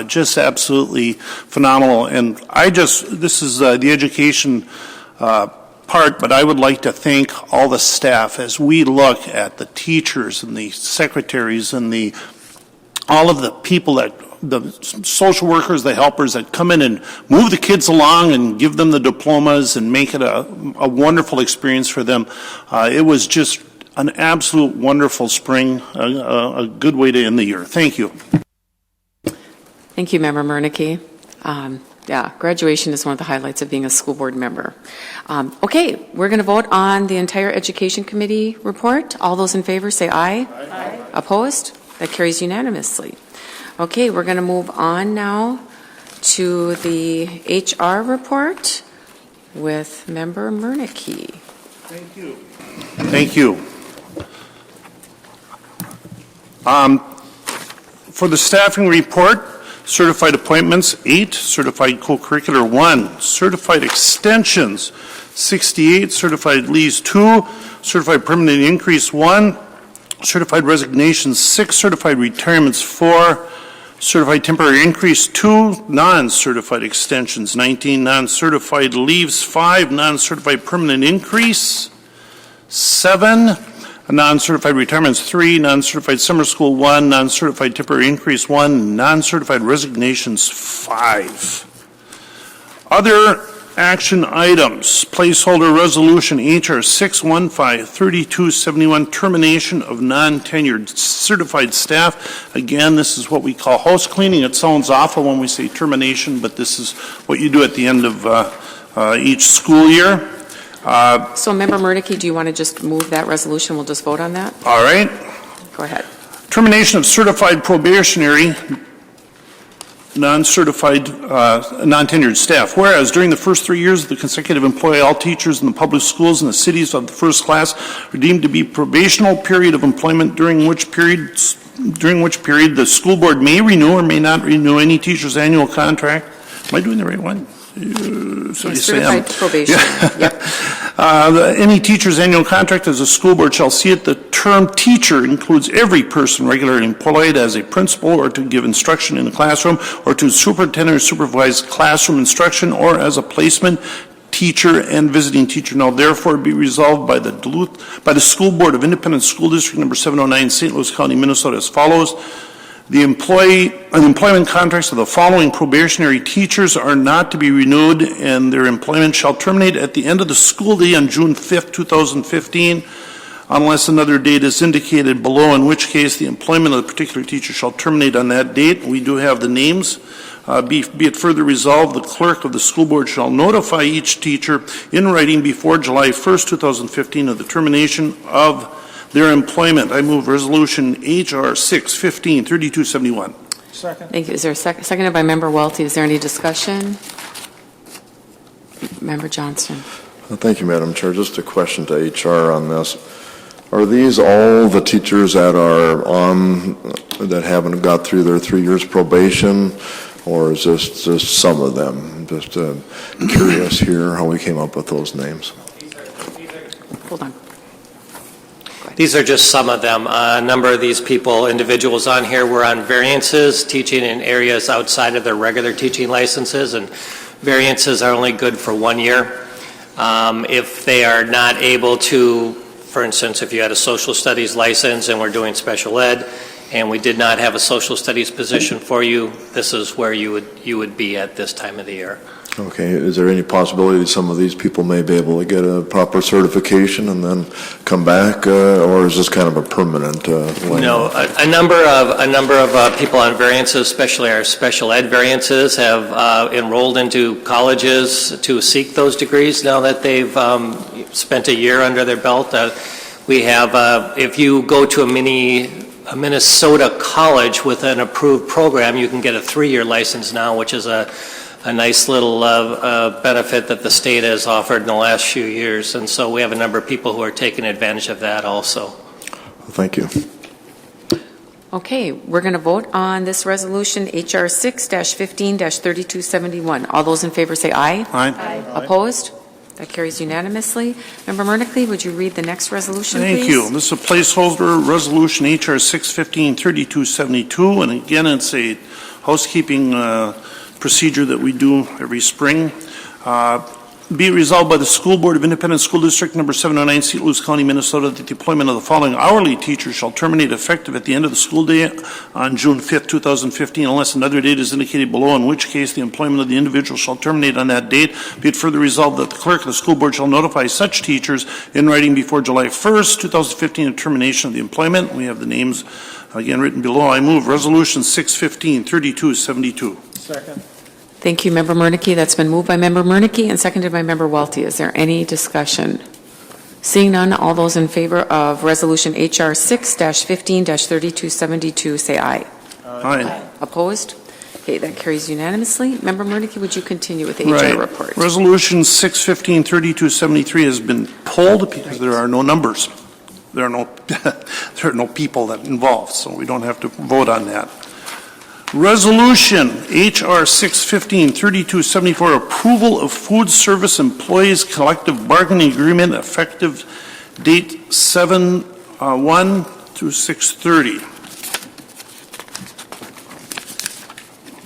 just absolutely phenomenal. And this is the education part, but I would like to thank all the staff as we look at the teachers and the secretaries and all of the people the social workers, the helpers that come in and move the kids along and give them the diplomas and make it a wonderful experience for them. It was just an absolute wonderful spring, a good way to end the year. Thank you. Thank you, Member Murnicky. Yeah, graduation is one of the highlights of being a school board member. Okay, we're going to vote on the entire Education Committee report. All those in favor say aye. Aye. Opposed? That carries unanimously. Okay, we're going to move on now to the HR report with Member Murneke. Thank you. Thank you. For the staffing report, certified appointments, 8, certified co-curricular, 1, certified extensions, 68, certified leaves, 2, certified permanent increase, 1, certified resignations, 6, certified retirements, 4, certified temporary increase, 2, non-certified extensions, 19, non-certified leaves, 5, non-certified permanent increase, 7, non-certified retirements, 3, non-certified summer school, 1, non-certified temporary increase, 1, non-certified resignations, 5. Other action items, placeholder resolution HR 615-3271, termination of non-tenured certified staff. Again, this is what we call house cleaning. It sounds awful when we say termination, but this is what you do at the end of each school year. So Member Murneke, do you want to just move that resolution? We'll just vote on that? All right. Go ahead. Termination of certified probationary non-certified, non-tenured staff. Whereas during the first 3 years of the consecutive employ, all teachers in the public schools in the cities of the first class are deemed to be probational period of employment, during which period the school board may renew or may not renew any teacher's annual contract. Am I doing the right one? Certified probation. Yeah. Yep. Any teacher's annual contract as a school board shall see it. The term teacher includes every person regularly employed as a principal or to give instruction in the classroom or to superintend or supervise classroom instruction or as a placement teacher and visiting teacher. Now, therefore, be resolved by the School Board of Independent School District number 709, St. Louis County, Minnesota, as follows. The employment contracts of the following probationary teachers are not to be renewed, and their employment shall terminate at the end of the school day on June 5th, 2015, unless another date is indicated below, in which case the employment of the particular teacher shall terminate on that date. We do have the names. Be it further resolved, the clerk of the school board shall notify each teacher in writing before July 1st, 2015 of the termination of their employment. I move resolution HR 615-3271. Second. Thank you. Is there a seconded by Member Welty? Is there any discussion? Member Johnston. Thank you, Madam Chair. Just a question to HR on this. Are these all the teachers that are on, that haven't got through their 3 years probation, or is this just some of them? Just curious here how we came up with those names. Hold on. These are just some of them. A number of these people, individuals on here, were on variances, teaching in areas outside of their regular teaching licenses, and variances are only good for 1 year. If they are not able to, for instance, if you had a social studies license and we're doing special ed, and we did not have a social studies position for you, this is where you would be at this time of the year. Okay, is there any possibility that some of these people may be able to get a proper certification and then come back, or is this kind of a permanent? No, a number of people on variances, especially our special ed variances, have enrolled into colleges to seek those degrees now that they've spent a year under their belt. We have, if you go to a Minnesota college with an approved program, you can get a 3-year license now, which is a nice little benefit that the state has offered in the last few years. And so we have a number of people who are taking advantage of that also. Thank you. Okay, we're going to vote on this resolution, HR 6-15-3271. All those in favor say aye. Aye. Aye. Opposed? That carries unanimously. Member Murneke, would you read the next resolution, please? Thank you. This is a placeholder resolution, HR 615-3272, and again, it's a housekeeping procedure that we do every spring. Be it resolved by the School Board of Independent School District number 709, St. Louis County, Minnesota, that the employment of the following hourly teachers shall terminate effective at the end of the school day on June 5th, 2015, unless another date is indicated below, in which case the employment of the individual shall terminate on that date. Be it further resolved that the clerk of the school board shall notify such teachers in writing before July 1st, 2015, of termination of the employment. We have the names again written below. I move resolution 615-3272. Second. Thank you, Member Murneke. That's been moved by Member Murneke and seconded by Member Welty. Is there any discussion? Seeing none, all those in favor of Resolution HR 6-15-3272, say aye. Aye. Opposed? Okay, that carries unanimously. Member Murneke, would you continue with the HR report? Resolution 6-15-3273 has been pulled because there are no numbers. There are no people that involved, so we don't have to vote on that. Resolution HR 6-15-3274, approval of food service employees collective bargaining agreement effective date 7/1 through 6/30.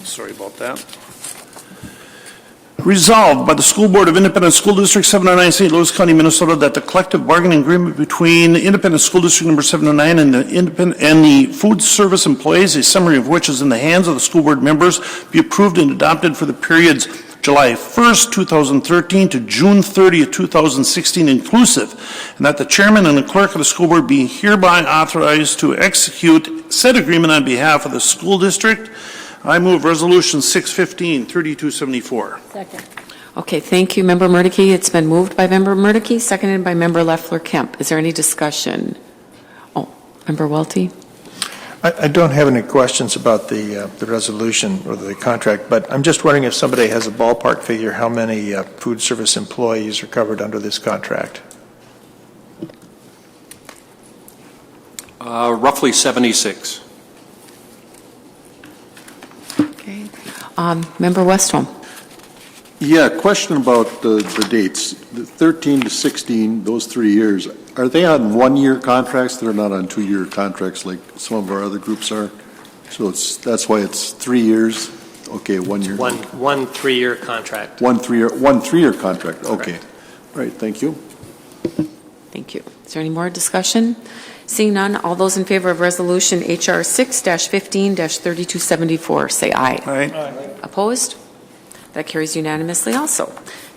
Sorry about that. Resolved by the School Board of Independent School District 709, St. Louis County, Minnesota, that the collective bargaining agreement between Independent School District number 709 and the food service employees, a summary of which is in the hands of the school board members, be approved and adopted for the periods July 1st, 2013 to June 30th, 2016 inclusive, and that the chairman and the clerk of the school board be hereby authorized to execute said agreement on behalf of the school district. I move Resolution 6-15-3274. Second. Okay, thank you, Member Murneke. It's been moved by Member Murneke, seconded by Member Leffler-Kemp. Is there any discussion? Oh, Member Welty? I don't have any questions about the resolution or the contract, but I'm just wondering if somebody has a ballpark figure how many food service employees are covered under this contract. Roughly 76. Okay. Member Westholm? Yeah, question about the dates. The 13 to 16, those 3 years, are they on one-year contracts? They're not on two-year contracts like some of our other groups are? So that's why it's 3 years? Okay, 1 year. One 3-year contract. One three-year contract, okay. All right, thank you. Thank you. Is there any more discussion? Seeing none, all those in favor of Resolution HR 6-15-3274, say aye. Aye. Opposed? That carries unanimously also.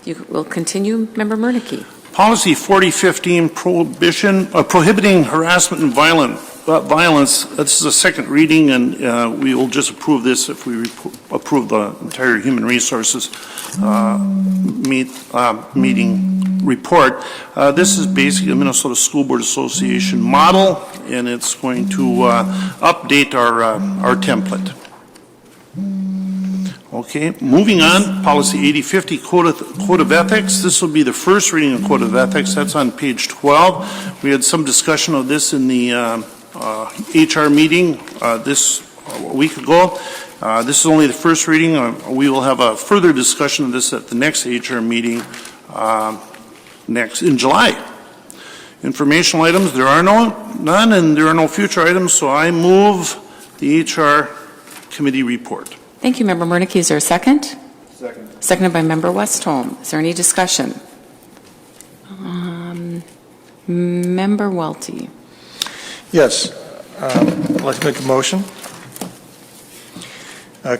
You will continue, Member Murneke. Policy 4015, prohibiting harassment and violence. This is a second reading, and we will just approve this if we approve the entire Human Resources meeting report. This is basically the Minnesota School Board Association model, and it's going to update our template. Okay, moving on, Policy 8050, Code of Ethics. This will be the first reading of Code of Ethics. That's on page 12. We had some discussion of this in the HR meeting a week ago. This is only the first reading. We will have a further discussion of this at the next HR meeting in July. Informational items, there are none, and there are no future items, so I move the HR committee report. Thank you, Member Murneke. Is there a second? Second. Seconded by Member Westholm. Is there any discussion? Member Welty. Yes. I'd like to make a motion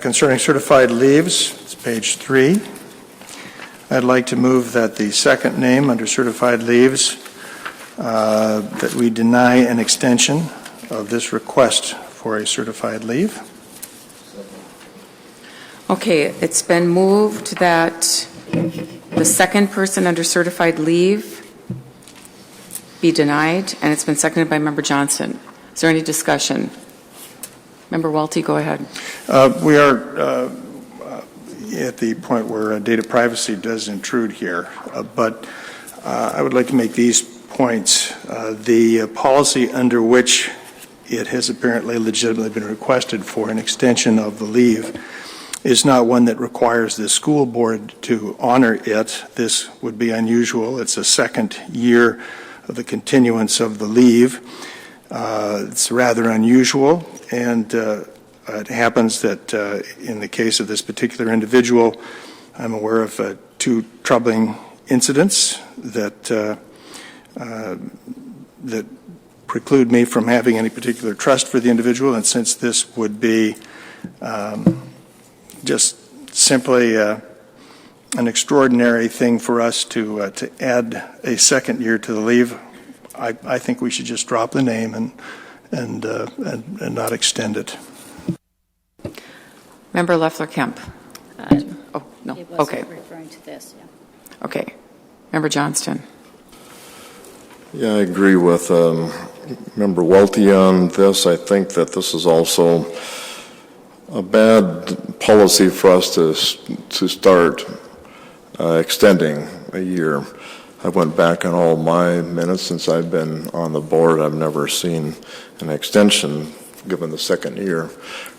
concerning certified leaves. It's page 3. I'd like to move that the second name under certified leaves, that we deny an extension of this request for a certified leave. Okay, it's been moved that the second person under certified leave be denied, and it's been seconded by Member Johnson. Is there any discussion? Member Welty, go ahead. We are at the point where data privacy does intrude here, but I would like to make these points. The policy under which it has apparently legitimately been requested for an extension of the leave is not one that requires the school board to honor it. This would be unusual. It's a second year of the continuance of the leave. It's rather unusual, and it happens that in the case of this particular individual, I'm aware of 2 troubling incidents that that preclude me from having any particular trust for the individual, and since this would be just simply an extraordinary thing for us to add a second year to the leave, I think we should just drop the name and not extend it. Member Leffler-Kemp. Oh, no, It okay, wasn't referring to this, yeah. okay. Member Johnston. Yeah, I agree with Member Welty on this. I think that this is also a bad policy for us to start extending a year. I went back on all my minutes since I've been on the board. I've never seen an extension given the second year.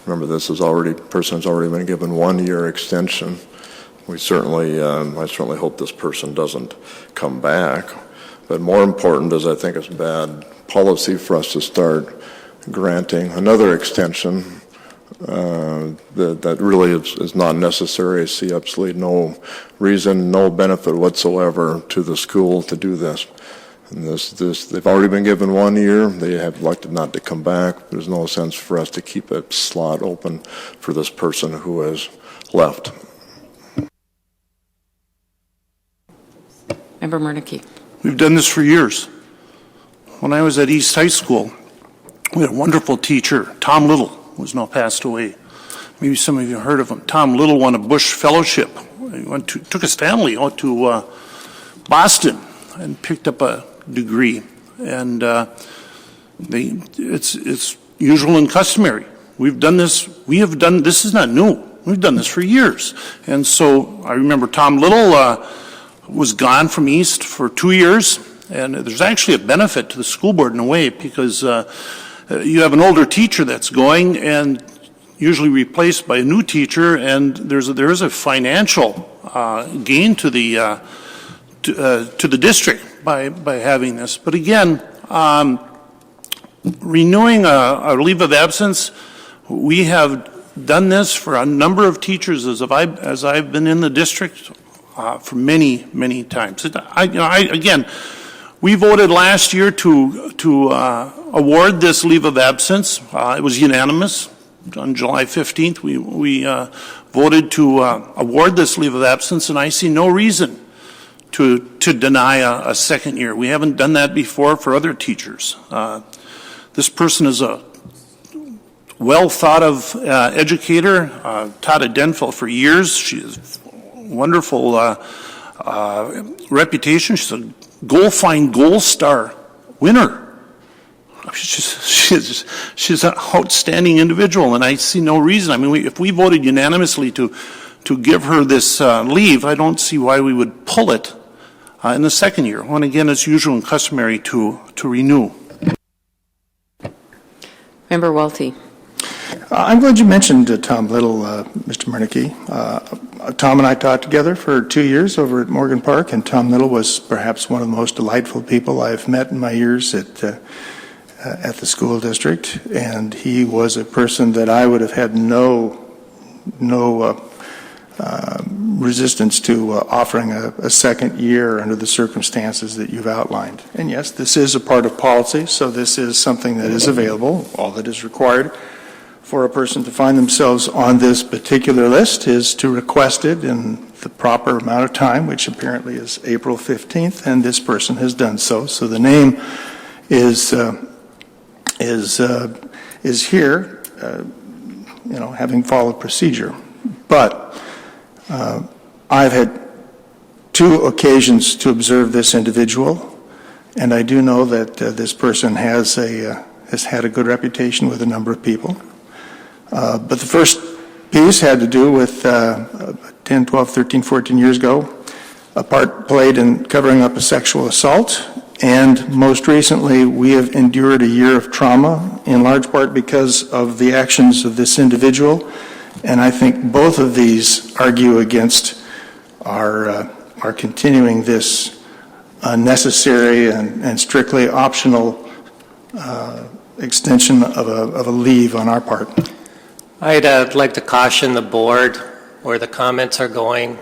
Remember, person's already been given 1 year extension. I certainly hope this person doesn't come back. But more important is I think it's bad policy for us to start granting another extension that really is not necessary. I see absolutely no reason, no benefit whatsoever to the school to do this. And they've already been given 1 year. They have elected not to come back. There's no sense for us to keep a slot open for this person who has left. Member Murneke. We've done this for years. When I was at East High School, we had a wonderful teacher, Tom Little, who's now passed away. Maybe some of you heard of him. Tom Little won a Bush Fellowship. He took his family out to Boston and picked up a degree. And it's usual and customary. We've done this. This is not new. We've done this for years. And so I remember Tom Little was gone from East for 2 years. And there's actually a benefit to the school board in a way because you have an older teacher that's going and usually replaced by a new teacher, and there is a financial gain to the district by having this. But again, renewing a leave of absence, we have done this for a number of teachers as I've been in the district for many, many times. Again, we voted last year to award this leave of absence. It was unanimous. On July 15th, we voted to award this leave of absence, and I see no reason to deny a second year. We haven't done that before for other teachers. This person is a well-thought-of educator, taught at Denville for years. She has wonderful reputation. She's a Goal Gold Star winner. She's an outstanding individual, and I see no reason. I mean, if we voted unanimously to give her this leave, I don't see why we would pull it in the second year, when again it's usual and customary to renew. Member Welty. I'm glad you mentioned Tom Little, Mr. Murneke. Tom and I taught together for 2 years over at Morgan Park, and Tom Little was perhaps one of the most delightful people I've met in my years at the school district, and he was a person that I would have had no resistance to offering a second year under the circumstances that you've outlined. And yes, this is a part of policy, so this is something that is available. All that is required for a person to find themselves on this particular list is to request it in the proper amount of time, which apparently is April 15th, and this person has done so. So the name is here, having followed procedure. But I've had 2 occasions to observe this individual, and I do know that this person has had a good reputation with a number of people. But the first piece had to do with 10, 12, 13, 14 years ago, a part played in covering up a sexual assault. And most recently, we have endured a year of trauma, in large part because of the actions of this individual. And I think both of these argue against our continuing this unnecessary and strictly optional extension of a leave on our part. I'd like to caution the board where the comments are going.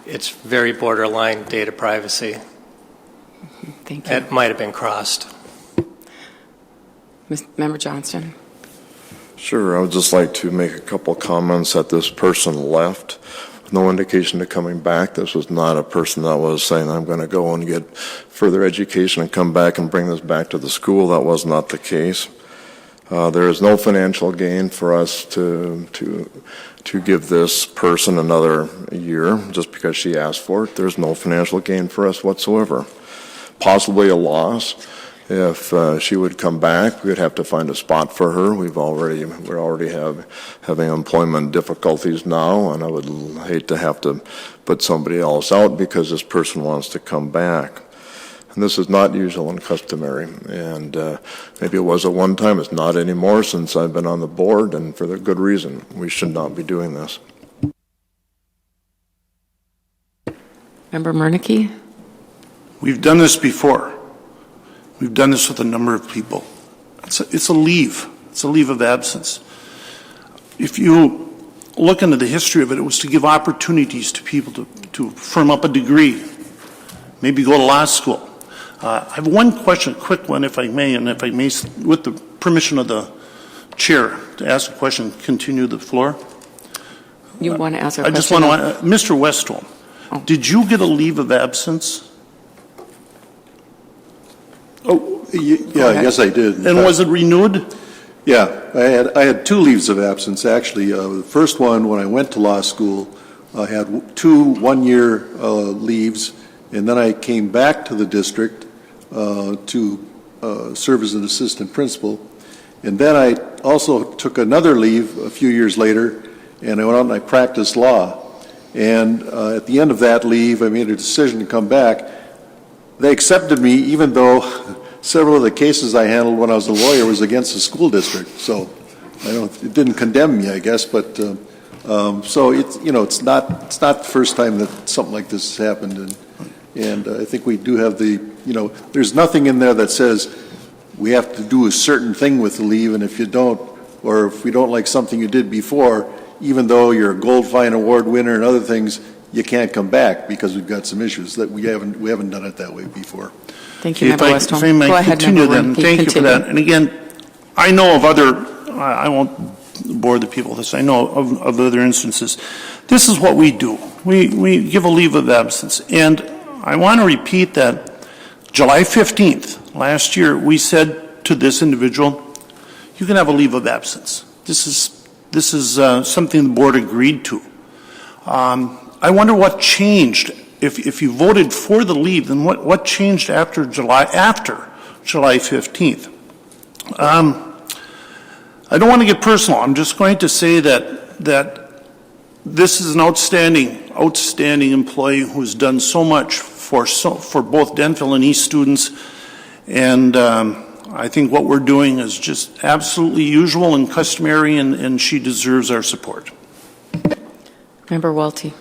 It's very borderline data privacy. Thank you. It might have been crossed. Member Johnston. Sure, I would just like to make a couple comments that this person left. No indication of coming back. This was not a person that was saying, I'm going to go and get further education and come back and bring this back to the school. That was not the case. There is no financial gain for us to give this person another year just because she asked for it. There's no financial gain for us whatsoever. Possibly a loss. If she would come back, we would have to find a spot for her. We're already having employment difficulties now, and I would hate to have to put somebody else out because this person wants to come back. And this is not usual and customary, and maybe it was at one time. It's not anymore since I've been on the board, and for the good reason. We should not be doing this. Member Murneke? We've done this before. We've done this with a number of people. It's a leave. It's a leave of absence. If you look into the history of it, it was to give opportunities to people to firm up a degree, maybe go to law school. I have one question, a quick one, if I may, and if I may, with the permission of the chair, to ask a question, continue the floor. You want to ask a question? I just want to, Mr. Westholm, did you get a leave of absence? Oh, yeah, yes, I did. And was it renewed? Yeah, I had 2 leaves of absence, actually. The first one, when I went to law school, I had 2 one-year leaves, and then I came back to the district to serve as an assistant principal. And then I also took another leave a few years later, and I went out and I practiced law. And at the end of that leave, I made a decision to come back. They accepted me, even though several of the cases I handled when I was a lawyer was against the school district. So it didn't condemn me, I guess, but so it's not the first time that something like this has happened, and I think we do have there's nothing in there that says we have to do a certain thing with the leave, and if you don't, or if we don't like something you did before, even though you're a Gold Fine Award winner and other things, you can't come back because we've got some issues that we haven't done it that way before. Thank you, Member Westholm. If I may continue then, thank you for that. And again, I know of I won't bore the people with this, I know of other instances. This is what we do. We give a leave of absence. And I want to repeat that July 15th, last year, we said to this individual, you can have a leave of absence. This is something the board agreed to. I wonder what changed. If you voted for the leave, then what changed after July 15th? I don't want to get personal. I'm just going to say that this is an outstanding employee who's done so much for both Denville and East students, and I think what we're doing is just absolutely usual and customary, and she deserves our support. Member Welty.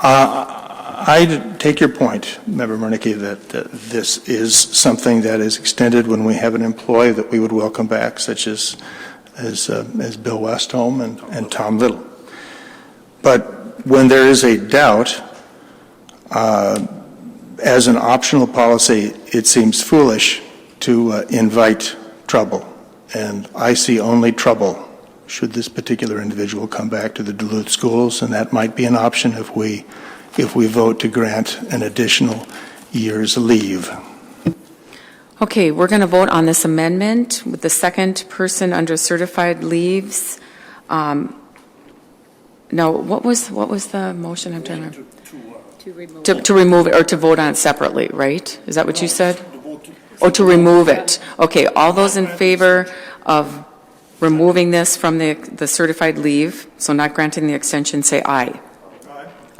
I take your point, Member Murneke, that this is something that is extended when we have an employee that we would welcome back, such as Bill Westholm and Tom Little. But when there is a doubt, as an optional policy, it seems foolish to invite trouble. And I see only trouble should this particular individual come back to the Duluth schools, and that might be an option if we vote to grant an additional year's leave. Okay, we're going to vote on this amendment with the second person under certified leaves. No, what was the motion? I'm trying to remove it, or to vote on it separately, right? Is that what you said? Oh, to remove it. Okay, all those in favor of removing this from the certified leave, so not granting the extension, say aye.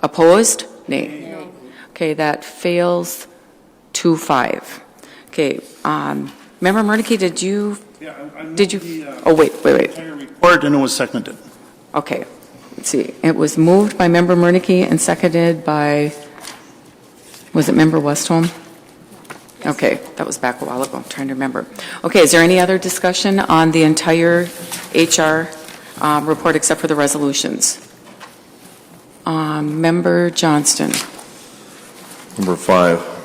Opposed? Nay. Okay, that fails 2-5. Okay, Member Murneke, did you? Oh, wait. Report, and it was seconded. Okay, let's see. It was moved by Member Murneke and seconded by, was it Member Westholm? Okay, that was back a while ago. I'm trying to remember. Okay, is there any other discussion on the entire HR report except for the resolutions? Member Johnston. Number 5.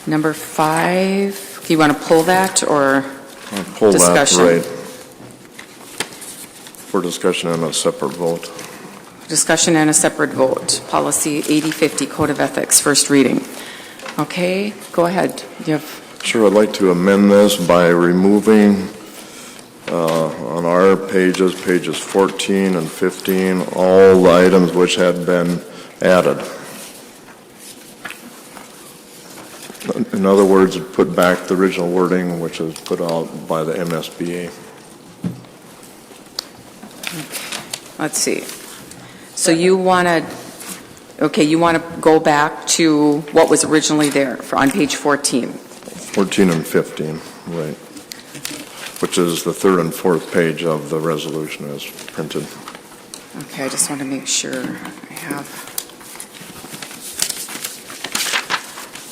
Number 5. Do you want to pull that or Pull discussion? that, right. For discussion and a separate vote. Discussion and a separate vote. Policy 8050, Code of Ethics, first reading. Okay, go ahead. You have Sure, I'd like to amend this by removing on our pages 14 and 15, all the items which had been added. In other words, put back the original wording which was put out by the MSBA. Let's see. So you want to go back to what was originally there on page 14. 14 and 15, right. Which is the third and fourth page of the resolution as printed. Okay, I just want to make sure I have.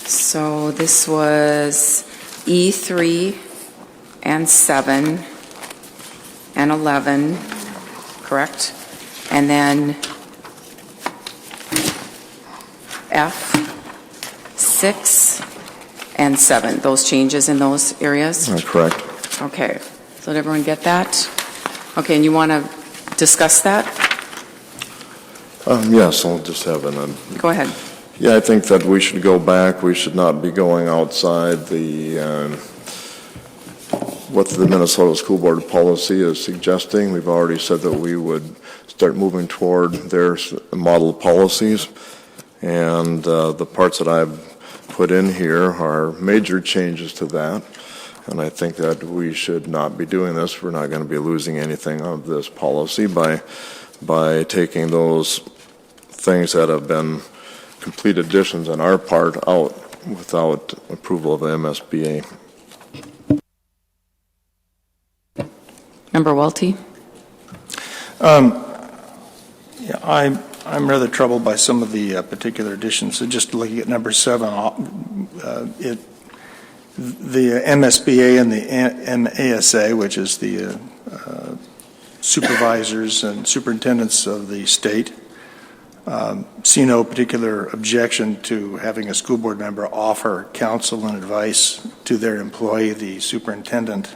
So this was E3 and 7 and 11, correct? And then F, 6, and 7, those changes in those areas? That's correct. Okay, so did everyone get that? Okay, and you want to discuss that? Yes, I'll just have an... Go ahead. Yeah, I think that we should go back. We should not be going outside what the Minnesota School Board policy is suggesting. We've already said that we would start moving toward their model policies. And the parts that I've put in here are major changes to that. And I think that we should not be doing this. We're not going to be losing anything of this policy by taking those things that have been complete additions on our part out without approval of the MSBA. Member Welty? Yeah, I'm rather troubled by some of the particular additions. So just looking at number 7, the MSBA and the MASA, which is the supervisors and superintendents of the state, see no particular objection to having a school board member offer counsel and advice to their employee, the superintendent.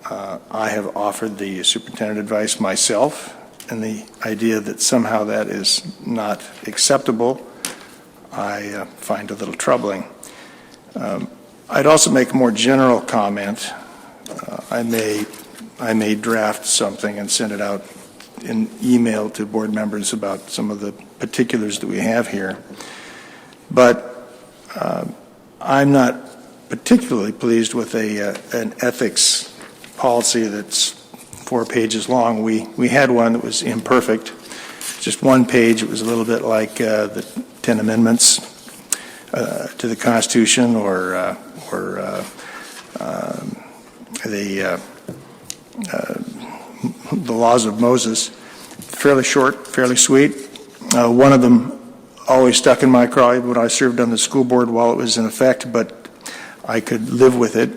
I have offered the superintendent advice myself, and the idea that somehow that is not acceptable, I find a little troubling. I'd also make a more general comment. I may draft something and send it out in email to board members about some of the particulars that we have here. But I'm not particularly pleased with an ethics policy that's 4 pages long. We had one that was imperfect, just 1 page. It was a little bit like the 10 amendments to the Constitution or the laws of Moses. Fairly short, fairly sweet. One of them always stuck in my craw when I served on the school board while it was in effect, but I could live with it.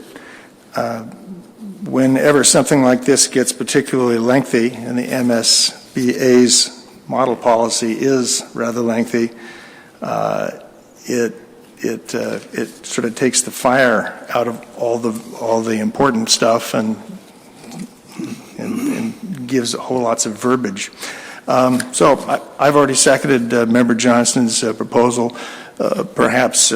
Whenever something like this gets particularly lengthy, and the MSBA's model policy is rather lengthy, it sort of takes the fire out of all the important stuff and gives whole lots of verbiage. So I've already seconded Member Johnston's proposal. Perhaps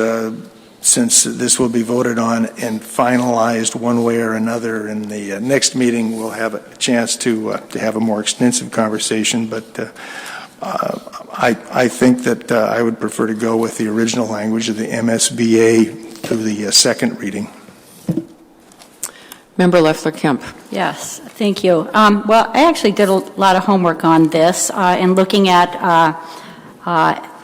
since this will be voted on and finalized one way or another in the next meeting, we'll have a chance to have a more extensive conversation. But I think that I would prefer to go with the original language of the MSBA through the second reading. Member Leffler-Kemp. Yes, thank you. Well, I actually did a lot of homework on this in looking at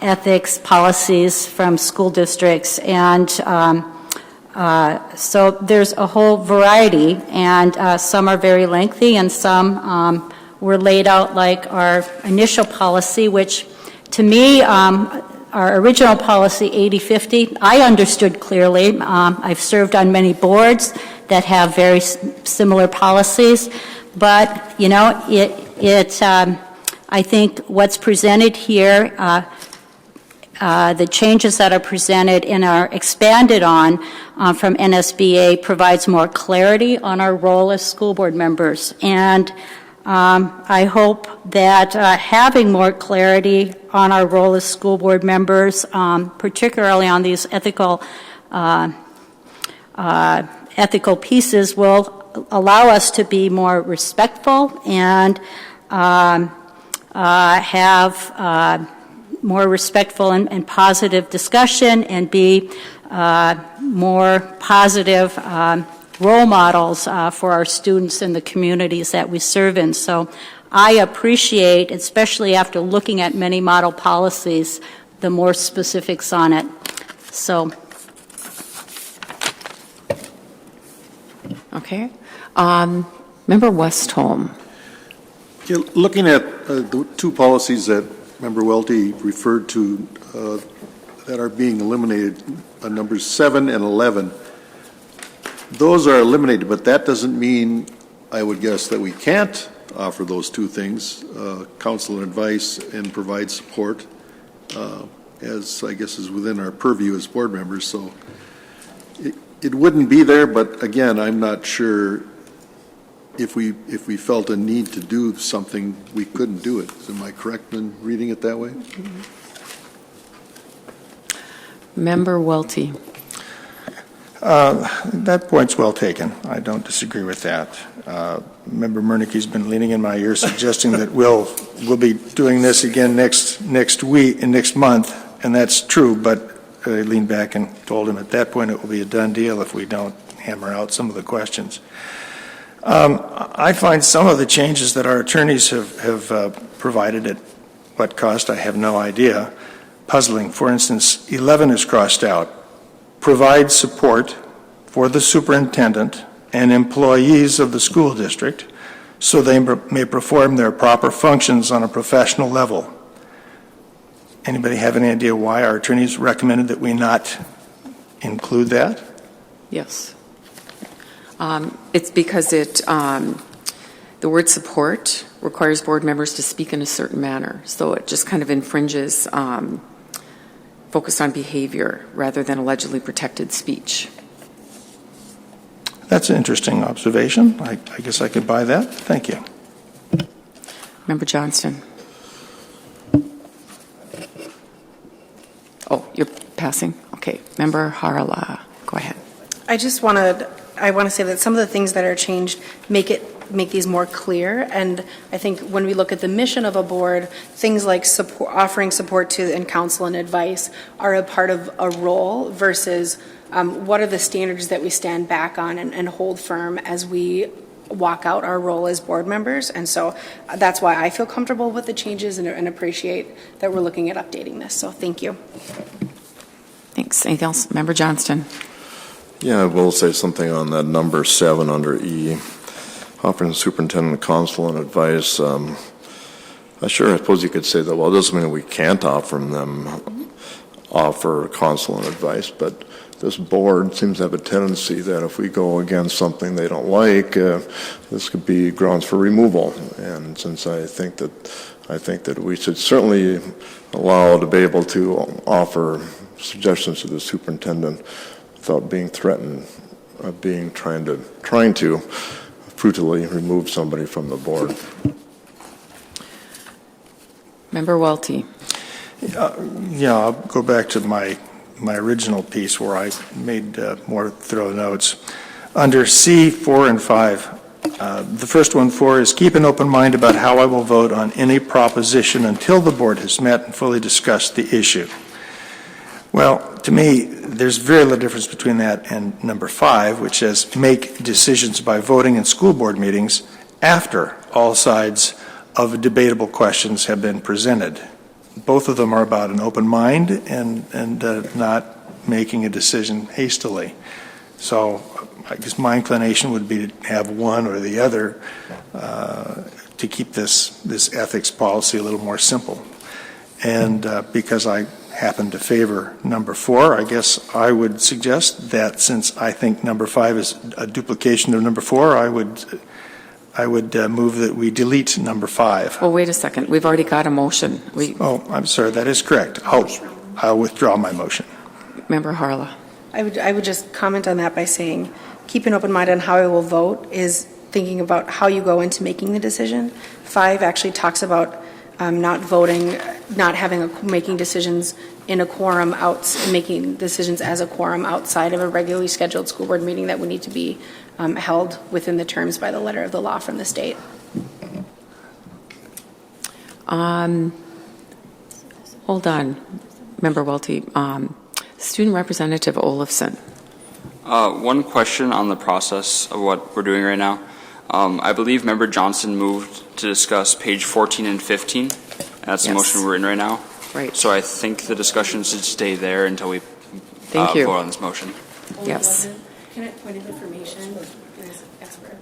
ethics policies from school districts, and so there's a whole variety, and some are very lengthy, and some were laid out like our initial policy, which to me, our original policy 80-50, I understood clearly. I've served on many boards that have very similar policies, but you know, I think what's presented here, the changes that are presented and are expanded on from NSBA provides more clarity on our role as school board members. And I hope that having more clarity on our role as school board members, particularly on these ethical ethical pieces will allow us to be more respectful and have more respectful and positive discussion and be more positive role models for our students in the communities that we serve in. So I appreciate, especially after looking at many model policies, the more specifics on it. So. Okay. Member Westholm. Yeah, looking at the two policies that Member Welty referred to that are being eliminated, numbers 7 and 11, those are eliminated, but that doesn't mean, I would guess, that we can't offer those two things, counsel and advice and provide support, as I guess is within our purview as board members. So it wouldn't be there, but again, I'm not sure if we felt a need to do something, we couldn't do it. Am I correct in reading it that way? Member Welty. That point's well taken. I don't disagree with that. Member Murnike's been leaning in my ear suggesting that we'll be doing this again next week and next month, and that's true, but I leaned back and told him at that point it will be a done deal if we don't hammer out some of the questions. I find some of the changes that our attorneys have provided at what cost, I have no idea, puzzling. For instance, 11 is crossed out. Provide support for the superintendent and employees of the school district so they may perform their proper functions on a professional level. Anybody have any idea why our attorneys recommended that we not include that? Yes. It's because the word support requires board members to speak in a certain manner. So it just kind of infringes focused on behavior rather than allegedly protected speech. That's an interesting observation. I guess I could buy that. Thank you. Member Johnston. Oh, you're passing? Okay. Member Harala, go ahead. I want to say that some of the things that are changed make these more clear, and I think when we look at the mission of a board, things like offering support to and counsel and advice are a part of a role versus what are the standards that we stand back on and hold firm as we walk out our role as board members. And so that's why I feel comfortable with the changes and appreciate that we're looking at updating this. So thank you. Thanks. Anything else? Member Johnston. Yeah, I will say something on that number 7 under E, offering superintendent counsel and advice. I suppose you could say that, well, it doesn't mean we can't offer counsel and advice, but this board seems to have a tendency that if we go against something they don't like, this could be grounds for removal. And since I think that we should certainly allow to be able to offer suggestions to the superintendent without being threatened of trying to brutally remove somebody from the board. Member Welty. Yeah, I'll go back to my original piece where I made more thorough notes. Under C, 4, and 5, the first one, 4, is keep an open mind about how I will vote on any proposition until the board has met and fully discussed the issue. Well, to me, there's very little difference between that and number 5, which says make decisions by voting in school board meetings after all sides of debatable questions have been presented. Both of them are about an open mind and not making a decision hastily. So I guess my inclination would be to have one or the other to keep this ethics policy a little more simple. And because I happen to favor number 4, I guess I would suggest that since I think number 5 is a duplication of number 4, I would move that we delete number 5. Well, wait a second. We've already got a motion. Oh, I'm sorry. That is correct. I'll withdraw my motion. Member Harla. I would just comment on that by saying keep an open mind on how I will vote is thinking about how you go into making the decision. 5 actually talks about not voting not making decisions in a quorum making decisions as a quorum outside of a regularly scheduled school board meeting that would need to be held within the terms by the letter of the law from the state. Hold on, Member Welty. Student Representative Olafson. One question on the process of what we're doing right now. I believe Member Johnson moved to discuss page 14 and 15. That's the motion we're in right now. Right. So I think the discussion should stay there until we Thank you. vote on this motion. Yes. Can I point of information? Expert.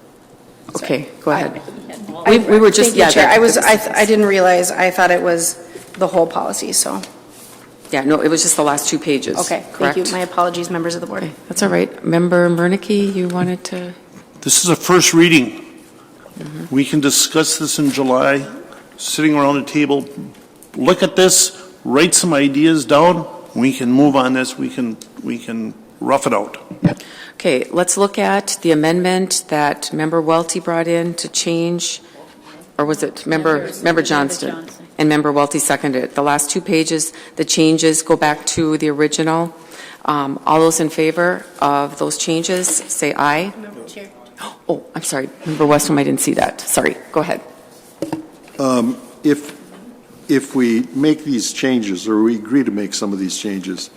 Okay, go ahead. We were just, Thank you, Chair. I didn't realize, I thought it was the whole policy, so. Yeah, no, it was just the last 2 pages. Okay, correct? thank you. My apologies, members of the board. Okay, that's all right. Member Murneke, you wanted to? This is a first reading. We can discuss this in July, sitting around a table, look at this, write some ideas down. We can move on this. We can rough it out. Okay, let's look at the amendment that Member Welty brought in to change, or was it Member Johnston? And Member Welty seconded it. The last 2 pages, the changes go back to the original. All those in favor of those changes, say aye. Chair. Oh, I'm sorry. Member Westrom, I didn't see that. Sorry. Go ahead. If we make these changes, or we agree to make some of these changes,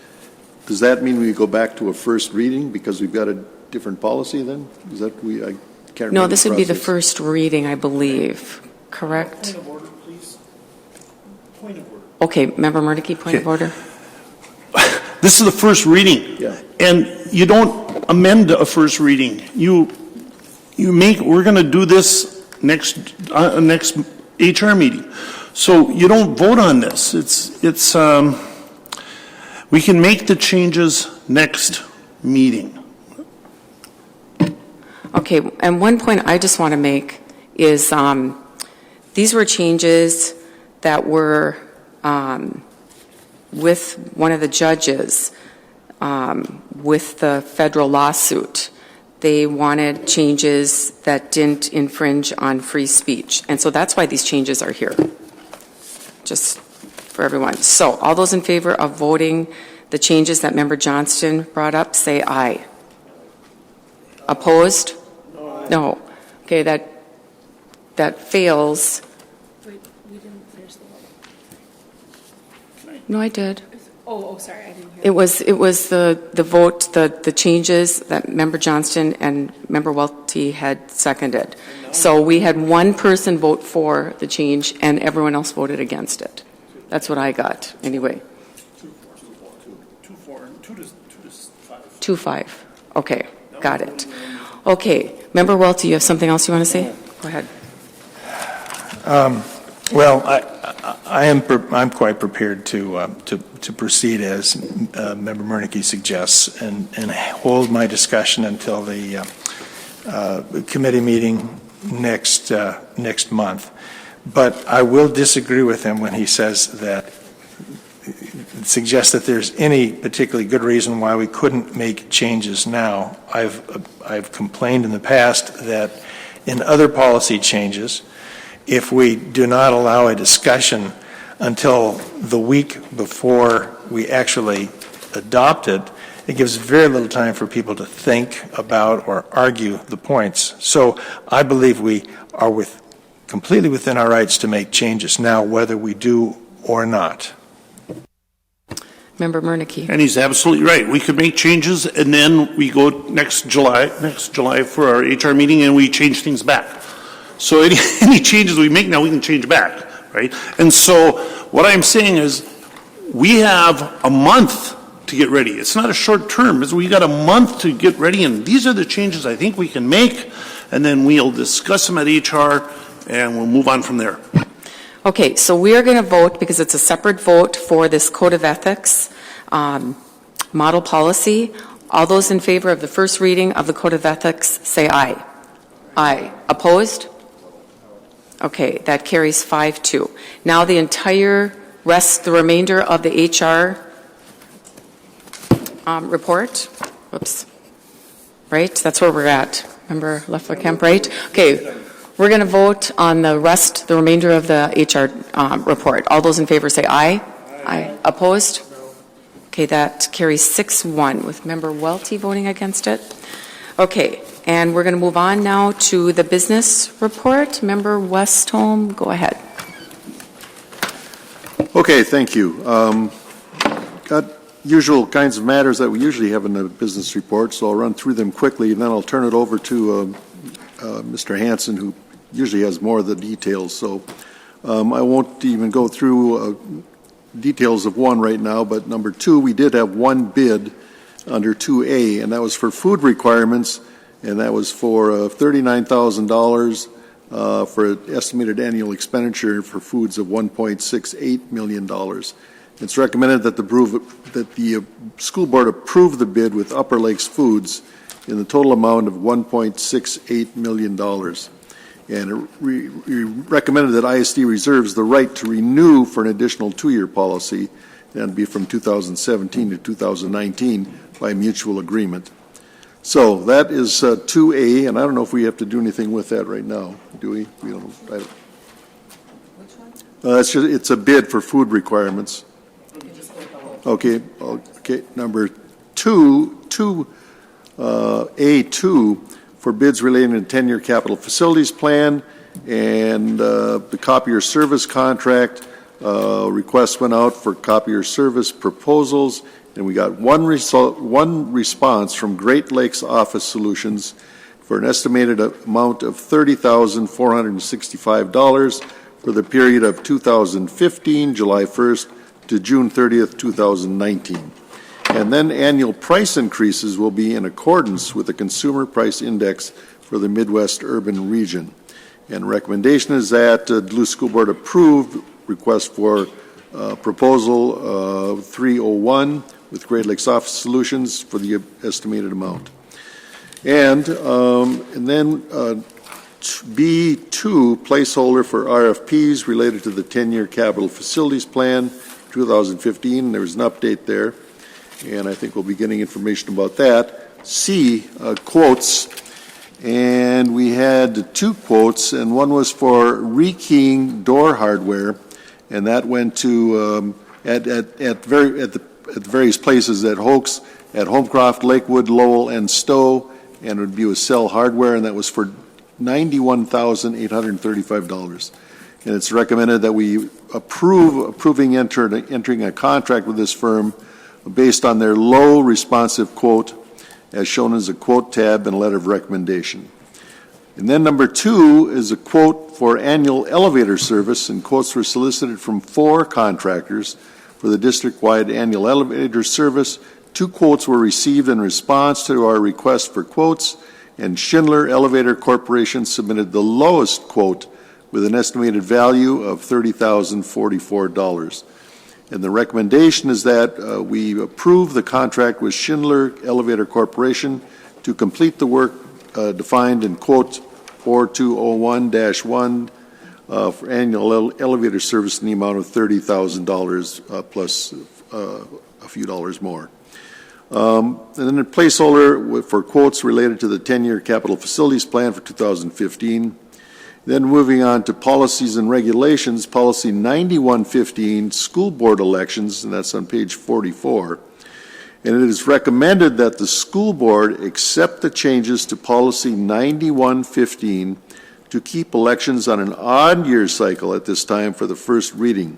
does that mean we go back to a first reading because we've got a different policy then? Is that I can't remember. No, this would be the process. first reading, I believe. Correct? Point of order, please. Point of order. Okay, Member Murneke, point of order. This is the first reading. Yeah. And you don't amend a first reading. We're going to do this next HR meeting. So you don't vote on this. We can make the changes next meeting. Okay, and one point I just want to make is these were changes that were with one of the judges with the federal lawsuit. They wanted changes that didn't infringe on free speech. And so that's why these changes are here, just for everyone. So all those in favor of voting the changes that Member Johnston brought up, say aye. Opposed? No. Okay, that fails. Wait, we didn't finish the vote. No, I did. Oh, sorry, I didn't hear. It was the vote, the changes that Member Johnston and Member Welty had seconded. So we had one person vote for the change and everyone else voted against it. That's what I got, anyway. 2-5. Okay, got it. Okay, Member Welty, you have something else you want to say? Go ahead. Well, I'm quite prepared to proceed as Member Murneke suggests and hold my discussion until the committee meeting next month. But I will disagree with him when he suggests that there's any particularly good reason why we couldn't make changes now. I've complained in the past that in other policy changes, if we do not allow a discussion until the week before we actually adopt it, it gives very little time for people to think about or argue the points. So I believe we are completely within our rights to make changes now, whether we do or not. Member Murneke. And he's absolutely right. We could make changes, and then we go next July for our HR meeting, and we change things back. So any changes we make now, we can change back, right? And so what I'm saying is we have a month to get ready. It's not a short term. We got a month to get ready, and these are the changes I think we can make, and then we'll discuss them at HR, and we'll move on from there. Okay, so we are going to vote, because it's a separate vote for this Code of Ethics model policy. All those in favor of the first reading of the Code of Ethics, say aye. Aye. Opposed? Okay, that carries 5-2. Now the the remainder of the HR report. Whoops. Right, that's where we're at. Remember Lefler-Kemp, right? Okay, We're going to vote on the remainder of the HR report. All those in favor say aye. Aye. Opposed? Okay, that carries 6-1 with Member Welty voting against it. Okay, and we're going to move on now to the business report. Member Westholm, go ahead. Okay, thank you. Got usual kinds of matters that we usually have in the business report, so I'll run through them quickly, and then I'll turn it over to Mr. Hanson, who usually has more of the details. So I won't even go through details of one right now, but number 2, we did have one bid under 2A, and that was for food requirements, and that was for $39,000 for an estimated annual expenditure for foods of $1.68 million. It's recommended that the school board approve the bid with Upper Lakes Foods in the total amount of $1.68 million. And we recommended that ISD reserves the right to renew for an additional 2-year policy, and that'd be from 2017 to 2019 by mutual agreement. So that is 2A, and I don't know if we have to do anything with that right now, do we? We don't. Which one? It's a bid for food requirements. Okay. Number 2A2 for bids relating to the 10-year capital facilities plan, and the copier service contract request went out for copier service proposals, and we got one response from Great Lakes Office Solutions for an estimated amount of $30,465 for the period of 2015, July 1st to June 30th, 2019. And then annual price increases will be in accordance with the Consumer Price Index for the Midwest urban region. And recommendation is that Duluth School Board approve request for proposal 301 with Great Lakes Office Solutions for the estimated amount. And then B2, placeholder for RFPs related to the 10-year capital facilities plan 2015. There was an update there, and I think we'll be getting information about that. C, quotes, and we had 2 quotes, and one was for rekeying door hardware, and that went to at the various places at Hoax, at Homecroft, Lakewood, Lowell, and Stowe, and it would be with Cell Hardware, and that was for $91,835. And it's recommended that we approving entering a contract with this firm based on their low responsive quote, as shown as a quote tab and a letter of recommendation. And then number 2 is a quote for annual elevator service, and quotes were solicited from 4 contractors for the district-wide annual elevator service. 2 quotes were received in response to our request for quotes, and Schindler Elevator Corporation submitted the lowest quote with an estimated value of $30,044. And the recommendation is that we approve the contract with Schindler Elevator Corporation to complete the work defined in quote 4201-1 for annual elevator service in the amount of $30,000 plus a few dollars more. And then a placeholder for quotes related to the 10-year capital facilities plan for 2015. Then moving on to policies and regulations, policy 9115, school board elections, and that's on page 44. And it is recommended that the school board accept the changes to policy 9115 to keep elections on an odd year cycle at this time for the first reading.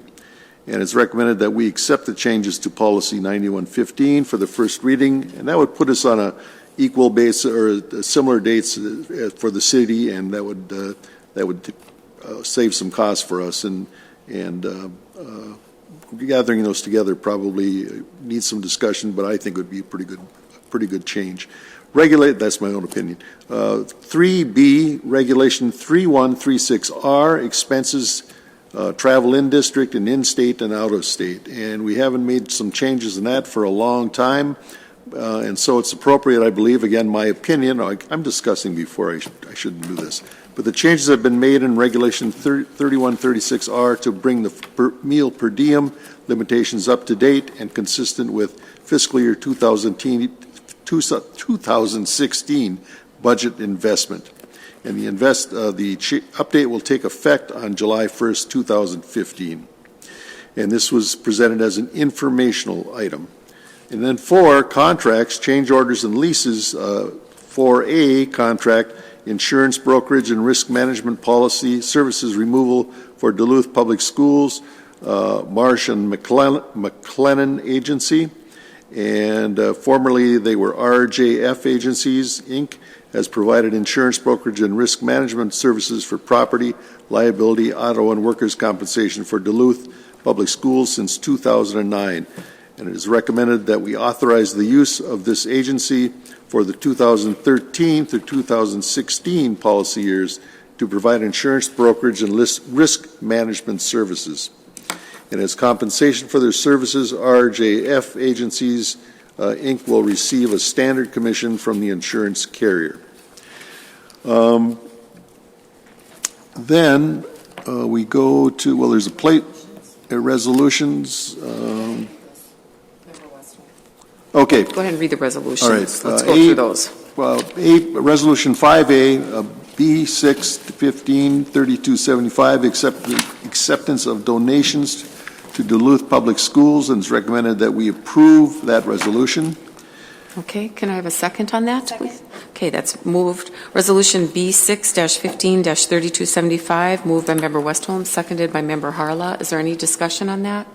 And it's recommended that we accept the changes to policy 9115 for the first reading, and that would put us on a equal base or similar dates for the city, and that would save some costs for us, and gathering those together probably needs some discussion, but I think it would be a pretty good change. That's my own opinion. 3B, regulation 3136R, expenses travel in district and in state and out of state, and we haven't made some changes in that for a long time, and so it's appropriate, I believe, again, my opinion, I'm discussing before I shouldn't do this, but the changes have been made in regulation 3136R to bring the meal per diem limitations up to date and consistent with fiscal year 2016 budget investment. and the update will take effect on July 1st, 2015. And this was presented as an informational item. And then 4, contracts, change orders, and leases. 4A, contract, insurance brokerage and risk management policy, services removal for Duluth Public Schools, Marsh and McLennan Agency, and formerly they were RJF Agencies, Inc., has provided insurance brokerage and risk management services for property, liability, auto, and workers' compensation for Duluth Public Schools since 2009. And it is recommended that we authorize the use of this agency for the 2013 through 2016 policy years to provide insurance brokerage and risk management services. And as compensation for their services, RJF Agencies, Inc. will receive a standard commission from the insurance carrier. Then we go to, well, there's a plate, resolutions. Okay. Go ahead and read the resolutions. All right. Let's go through those. Well, Resolution 5A, B6 15 3275, acceptance of donations to Duluth Public Schools, and it's recommended that we approve that resolution. Okay, can I have a second on that, please? Okay, that's moved. Resolution B6-15-3275, moved by Member Westholm, seconded by Member Harla. Is there any discussion on that?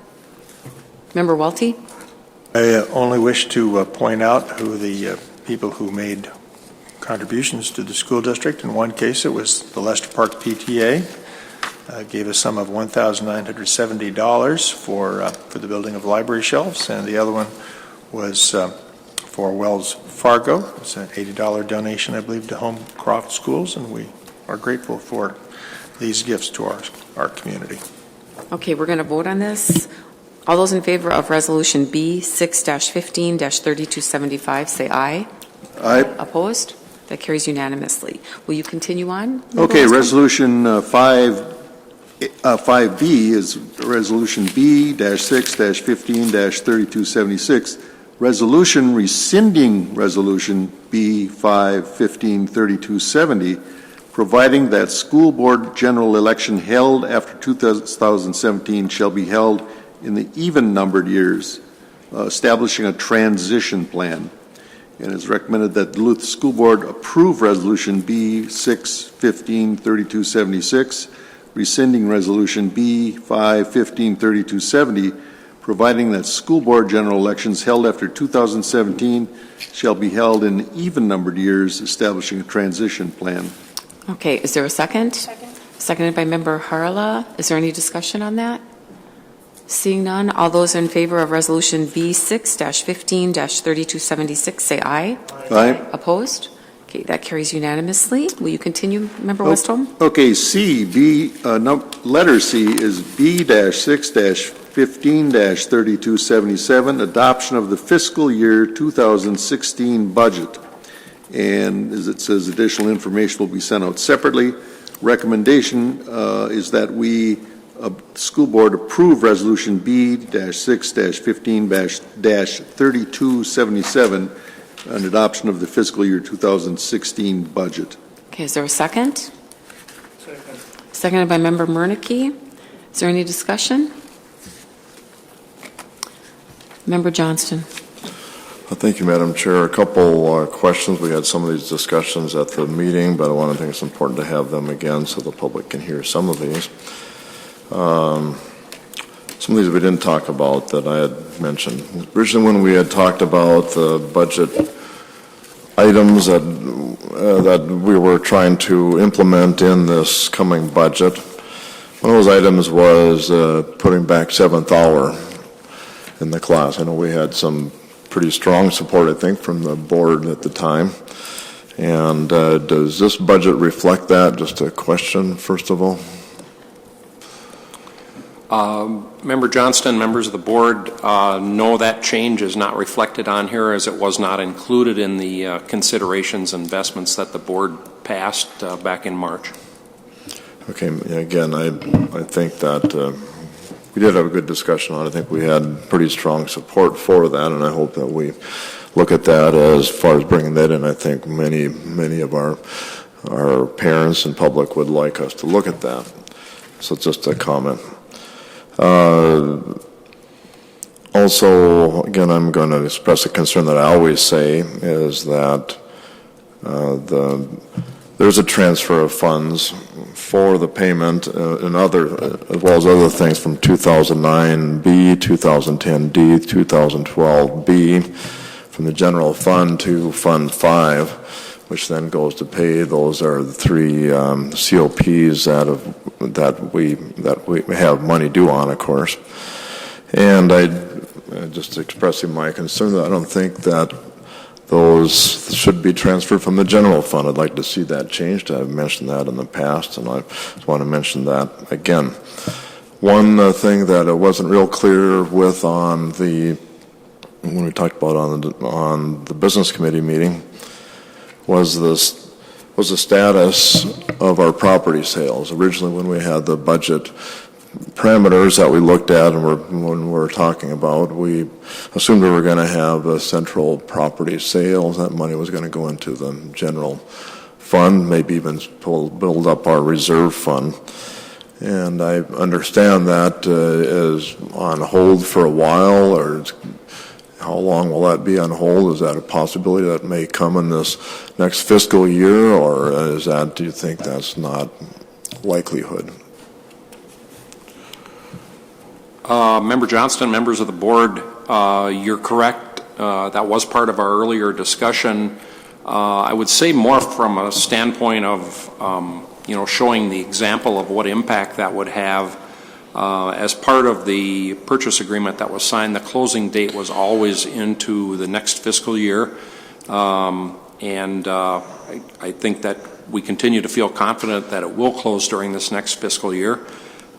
Member Welty? I only wish to point out who the people who made contributions to the school district. In one case, it was the Lester Park PTA. Gave a sum of $1,970 for the building of library shelves, and the other one was for Wells Fargo. It's an $80 donation, I believe, to Homecroft Schools, and we are grateful for these gifts to our community. Okay, we're going to vote on this. All those in favor of Resolution B6-15-3275, say aye. Aye. Opposed? That carries unanimously. Will you continue on? Okay, Resolution 5B is Resolution B-6-15-3276, resolution rescinding Resolution B-5-15-3270, providing that school board general election held after 2017 shall be held in the even-numbered years, establishing a transition plan. And it's recommended that Duluth School Board approve Resolution B-6-15-3276, rescinding Resolution B-5-15-3270, providing that school board general elections held after 2017 shall be held in even-numbered years, establishing a transition plan. Okay, is there a second? Second. Seconded by Member Harla. Is there any discussion on that? Seeing none, all those in favor of Resolution B6-15-3276 say aye. Aye. Opposed? Okay, that carries unanimously. Will you continue, Member Westholm? Okay, letter C is B-6-15-3277, adoption of the fiscal year 2016 budget. And as it says, additional information will be sent out separately. Recommendation is that we school board approve Resolution B-6-15-3277, an adoption of the fiscal year 2016 budget. Okay, is there a second? Second. Seconded by Member Murneke. Is there any discussion? Member Johnston. Thank you, Madam Chair. A couple questions. We had some of these discussions at the meeting, but I think it's important to have them again so the public can hear some of these. Some of these we didn't talk about that I had mentioned. Originally, when we had talked about the budget items that we were trying to implement in this coming budget, one of those items was putting back 7th hour in the class. I know we had some pretty strong support, I think, from the board at the time. And does this budget reflect that? Just a question, first of all. Member Johnston, members of the board, know that change is not reflected on here as it was not included in the considerations and investments that the board passed back in March. Okay, again, I think that we did have a good discussion on it. I think we had pretty strong support for that, and I hope that we look at that as far as bringing that in. I think many of our our parents and public would like us to look at that. So just a comment. Also, again, I'm going to express a concern that I always say is that there's a transfer of funds for the payment and as well as other things from 2009B, 2010D, 2012B, from the general fund to Fund 5, which then goes to pay. Those are the three COPs that we have money due on, of course. And just expressing my concern that I don't think that those should be transferred from the general fund. I'd like to see that changed. I've mentioned that in the past, and I just want to mention that again. One thing that it wasn't real clear with when we talked about on the business committee meeting was the status of our property sales. Originally, when we had the budget parameters that we looked at and when we're talking about, we assumed we were going to have a central property sales. That money was going to go into the general fund, maybe even build up our reserve fund. And I understand that is on hold for a while, or how long will that be on hold? Is that a possibility that may come in this next fiscal year, or do you think that's not likelihood? Member Johnston, members of the board, you're correct. That was part of our earlier discussion. I would say more from a standpoint of, showing the example of what impact that would have. As part of the purchase agreement that was signed, the closing date was always into the next fiscal year. I think that we continue to feel confident that it will close during this next fiscal year.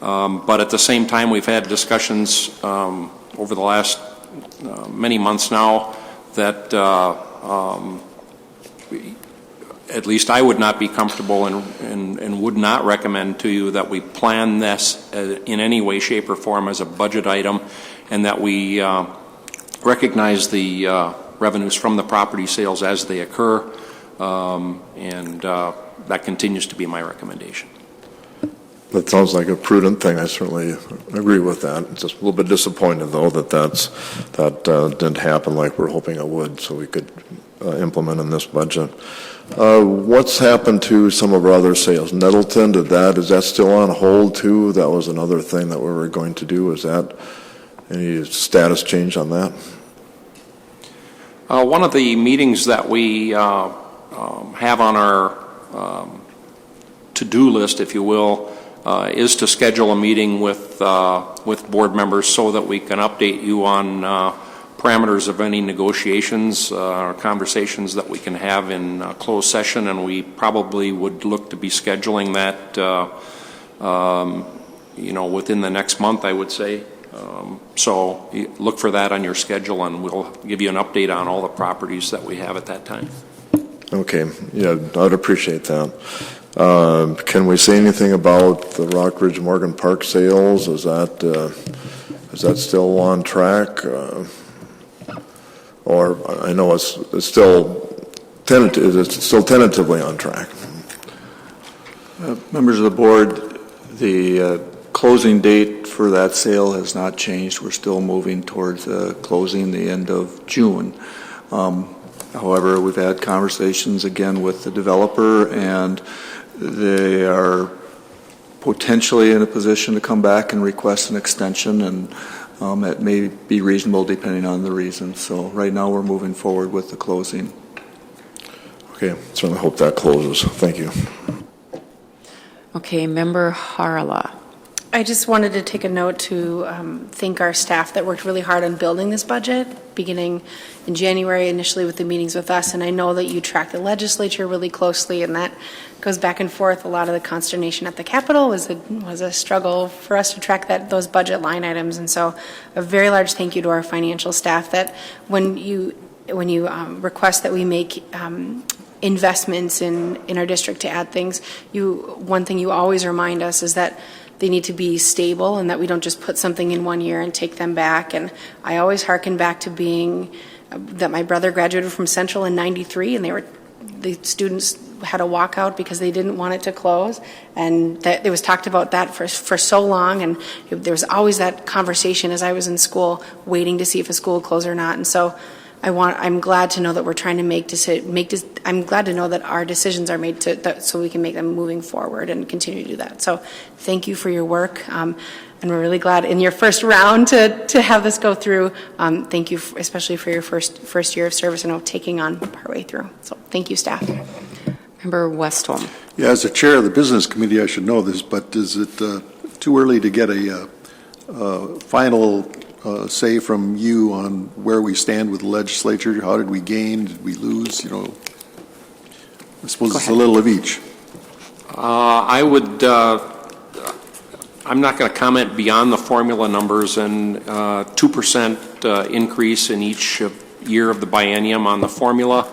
But at the same time, we've had discussions over the last many months now that at least I would not be comfortable and would not recommend to you that we plan this in any way, shape, or form as a budget item, and that we recognize the revenues from the property sales as they occur, and that continues to be my recommendation. That sounds like a prudent thing. I certainly agree with that. It's just a little bit disappointed, though, that didn't happen like we're hoping it would, so we could implement in this budget. What's happened to some of our other sales? Nettleton, is that still on hold too? That was another thing that we were going to do. Is that any status change on that? One of the meetings that we have on our to-do list, if you will, is to schedule a meeting with board members so that we can update you on parameters of any negotiations or conversations that we can have in closed session, and we probably would look to be scheduling that within the next month, I would say. So look for that on your schedule, and we'll give you an update on all the properties that we have at that time. Okay, yeah, I'd appreciate that. Can we say anything about the Rockridge Morgan Park sales? Is that still on track? Or I know it's still tentatively on track. Members of the board, the closing date for that sale has not changed. We're still moving towards closing the end of June. However, we've had conversations again with the developer, and they are potentially in a position to come back and request an extension, and it may be reasonable depending on the reason. So right now we're moving forward with the closing. Okay, certainly hope that closes. Thank you. Okay, Member Harla. I just wanted to take a note to thank our staff that worked really hard on building this budget, beginning in January initially with the meetings with us, and I know that you track the legislature really closely, and that goes back and forth. A lot of the consternation at the Capitol was a struggle for us to track those budget line items, and so a very large thank you to our financial staff that when you request that we make investments in our district to add things, one thing you always remind us is that they need to be stable and that we don't just put something in one year and take them back. And I always hearken back to that my brother graduated from Central in '93, and the students had a walkout because they didn't want it to close, and that it was talked about that for so long, and there was always that conversation as I was in school, waiting to see if a school would close or not. And so I'm glad to know that we're trying to I'm glad to know that our decisions are made so we can make them moving forward and continue to do that. So thank you for your work. And we're really glad in your first round to have this go through. Thank you, especially for your first year of service and taking on partway through. So thank you, staff. Member Westholm. Yeah, as the chair of the business committee, I should know this, but is it too early to get a final say from you on where we stand with the legislature? How did we gain? Did we lose? I suppose it's a little of each. I'm not going to comment beyond the formula numbers, and 2% increase in each year of the biennium on the formula.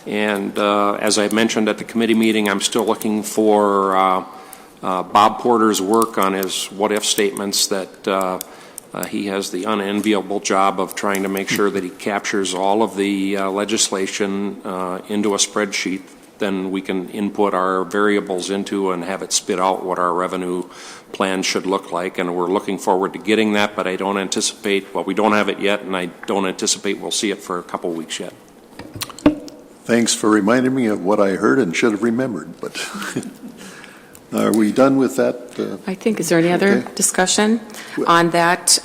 And as I mentioned at the committee meeting, I'm still looking for Bob Porter's work on his what-if statements, that he has the unenviable job of trying to make sure that he captures all of the legislation into a spreadsheet. Then we can input our variables into and have it spit out what our revenue plan should look like. And we're looking forward to getting that, but I don't anticipate, we don't have it yet, and I don't anticipate we'll see it for a couple weeks yet. Thanks for reminding me of what I heard and should have remembered. But are we done with that? I think, is there any other discussion on that?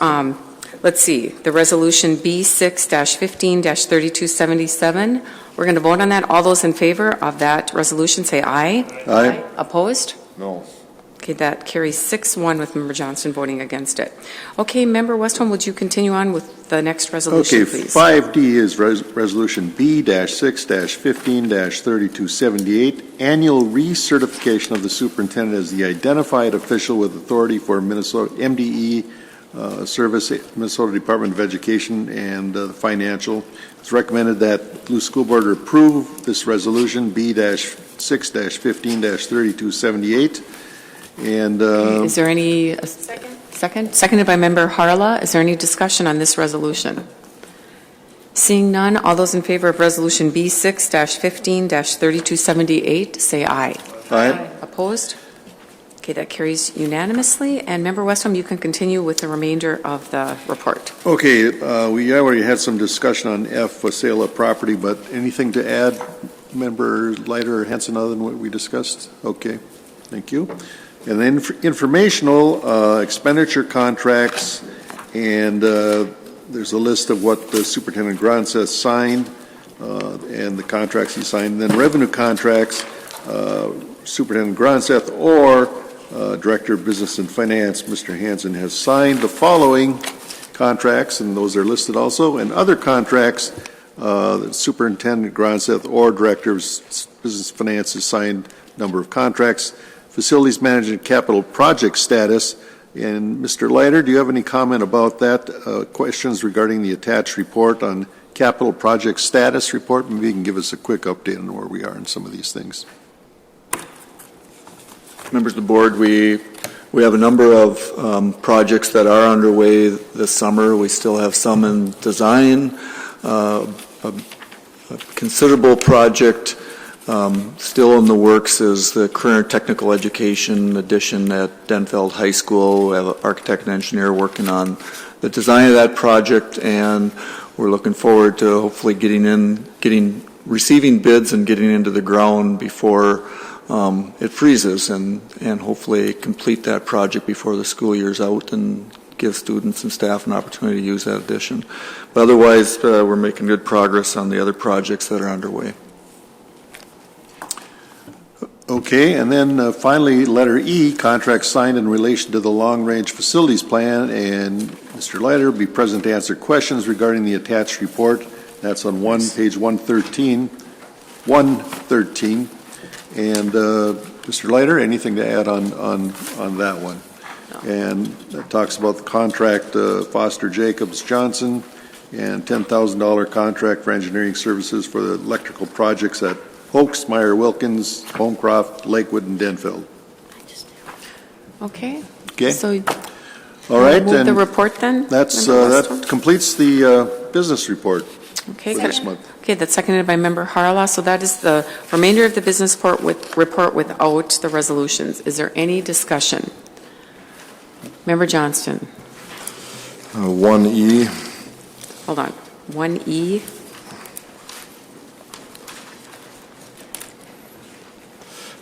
Let's see, the resolution B6-15-3277. We're going to vote on that. All those in favor of that resolution say aye. Aye. Opposed? No. Okay, that carries 6-1 with Member Johnson voting against it. Okay, Member Westholm, would you continue on with the next resolution, please? 5D is resolution B-6-15-3278, annual recertification of the superintendent as the identified official with authority for Minnesota MDE service, Minnesota Department of Education, and financial. It's recommended that Duluth School Board approve this resolution B-6-15-3278. And is there any second? Seconded by Member Harla. Is there any discussion on this resolution? Seeing none, all those in favor of resolution B6-15-3278 say aye. Aye. Opposed? Okay, that carries unanimously. And Member Westholm, you can continue with the remainder of the report. Okay, we already had some discussion on F, a sale of property, but anything to add, Member Leiter or Henson, other than what we discussed? Okay, thank you. And then informational expenditure contracts, and there's a list of what the Superintendent Gronseth signed and the contracts he signed. And then revenue contracts, Superintendent Gronseth or Director of Business and Finance, Mr. Hansen, has signed the following contracts, and those are listed also, and other contracts that Superintendent Gronseth or Director of Business and Finance has signed a number of contracts. Facilities Management Capital Project status. And Mr. Leiter, do you have any comment about that? Questions regarding the attached report on capital project status report? Maybe you can give us a quick update on where we are in some of these things. Members of the board, we have a number of projects that are underway this summer. We still have some in design. A considerable project still in the works is the current technical education addition at Denfeld High School. We have an architect and engineer working on the design of that project, and we're looking forward to hopefully receiving bids and getting into the ground before it freezes, and hopefully complete that project before the school year's out and give students and staff an opportunity to use that addition. But otherwise, we're making good progress on the other projects that are underway. Okay, and then finally, letter E, contract signed in relation to the long-range facilities plan, and Mr. Leiter will be present to answer questions regarding the attached report. That's on page 113. And Mr. Leiter, anything to add on that one? No. And it talks about the contract, Foster Jacobs Johnson, and $10,000 contract for engineering services for the electrical projects at Oaks, Meyer Wilkins, Homecroft, Lakewood, and Denfeld. Okay. Okay. So, all right. Move the report then. That completes the business report. Okay, for good. this month. Okay, that's seconded by Member Harla. So that is the remainder of the business report without the resolutions. Is there any discussion? Member Johnston. 1E, Hold on. 1E.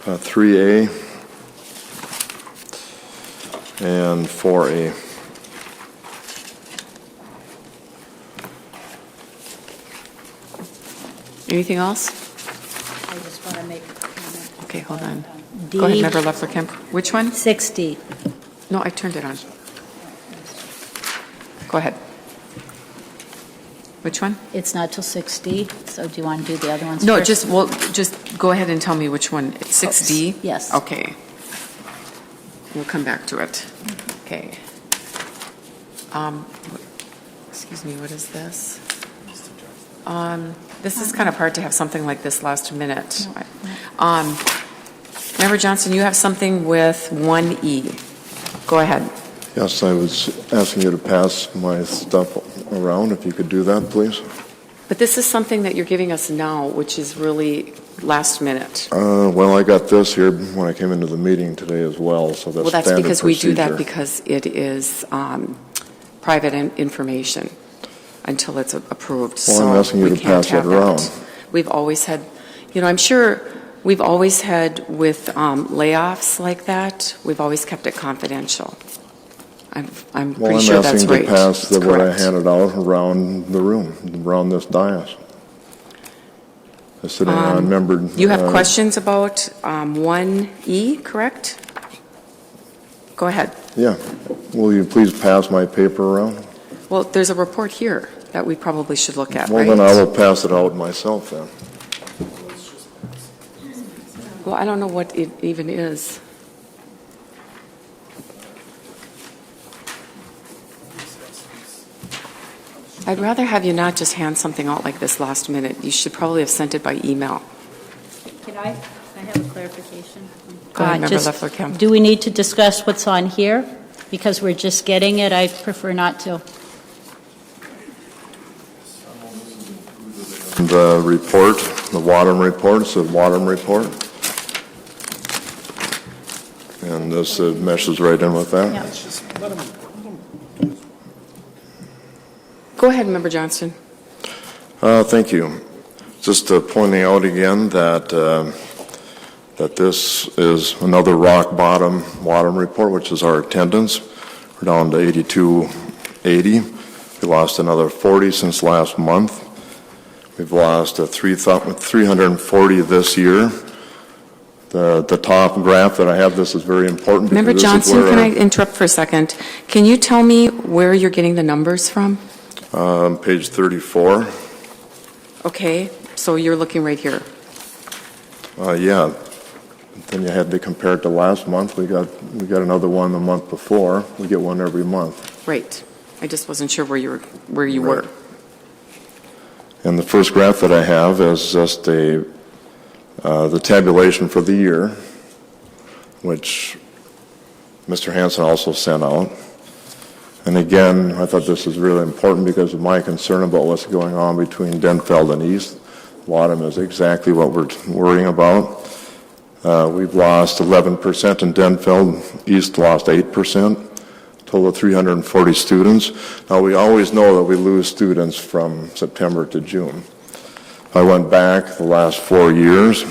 3A, and 4A. Anything else? I just want to make a comment. Okay, hold on. D. Go ahead, Member Leffler-Kemp. Which one? 6D. No, I turned it on. Go ahead. Which one? It's not till 6D, so do you want to do the other ones No, first? just go ahead and tell me which one. It's 6D? Yes. Okay. We'll come back to it. Okay. Excuse me, what is this? This is kind of hard to have something like this last minute. Member Johnson, you have something with 1E. Go ahead. Yes, I was asking you to pass my stuff around, if you could do that, please. But this is something that you're giving us now, which is really last minute. Well, I got this here when I came into the meeting today as well, so that's Well, that's standard because we do that procedure. because it is private information until it's approved. Well, I'm So asking you we to can't pass it have that. around. We've always had, I'm sure we've always had with layoffs like that, we've always kept it confidential. I'm Well, pretty I'm sure that's asking right. to pass That's what I correct. handed out around the room, around this dais. Sitting on member. You have questions about 1E, correct? Go ahead. Yeah. Will you please pass my paper around? Well, there's a report here that we probably should look at, Well, right? then I will pass it out myself then. Well, I don't know what it even is. I'd rather have you not just hand something out like this last minute. You should probably have sent it by email. Can I have a clarification? Go ahead, Member Just, Leffler-Kemp. do we need to discuss what's on here? Because we're just getting it, I prefer not to. The report, the Wadham report, it's a Wadham report. And this meshes right in with that. Go ahead, Member Johnston. Thank you. Just pointing out again that that this is another rock bottom Wadham report, which is our attendance. We're down to 8280. We lost another 40 since last month. We've lost 340 this year. The top graph that I have, this is very important. Member because this is Johnson, where can I interrupt for a second? Can you tell me where you're getting the numbers from? page 34. Okay, so you're looking right here. Yeah. Then you had to compare it to last month. We got another one the month before. We get one every month. Right. I just wasn't sure where you were. And the first graph that I have is just the tabulation for the year, which Mr. Hansen also sent out. And again, I thought this is really important because of my concern about what's going on between Denfeld and East. Wadham is exactly what we're worrying about. We've lost 11% in Denfeld. East lost 8%. Total of 340 students. Now, we always know that we lose students from September to June. I went back the last 4 years.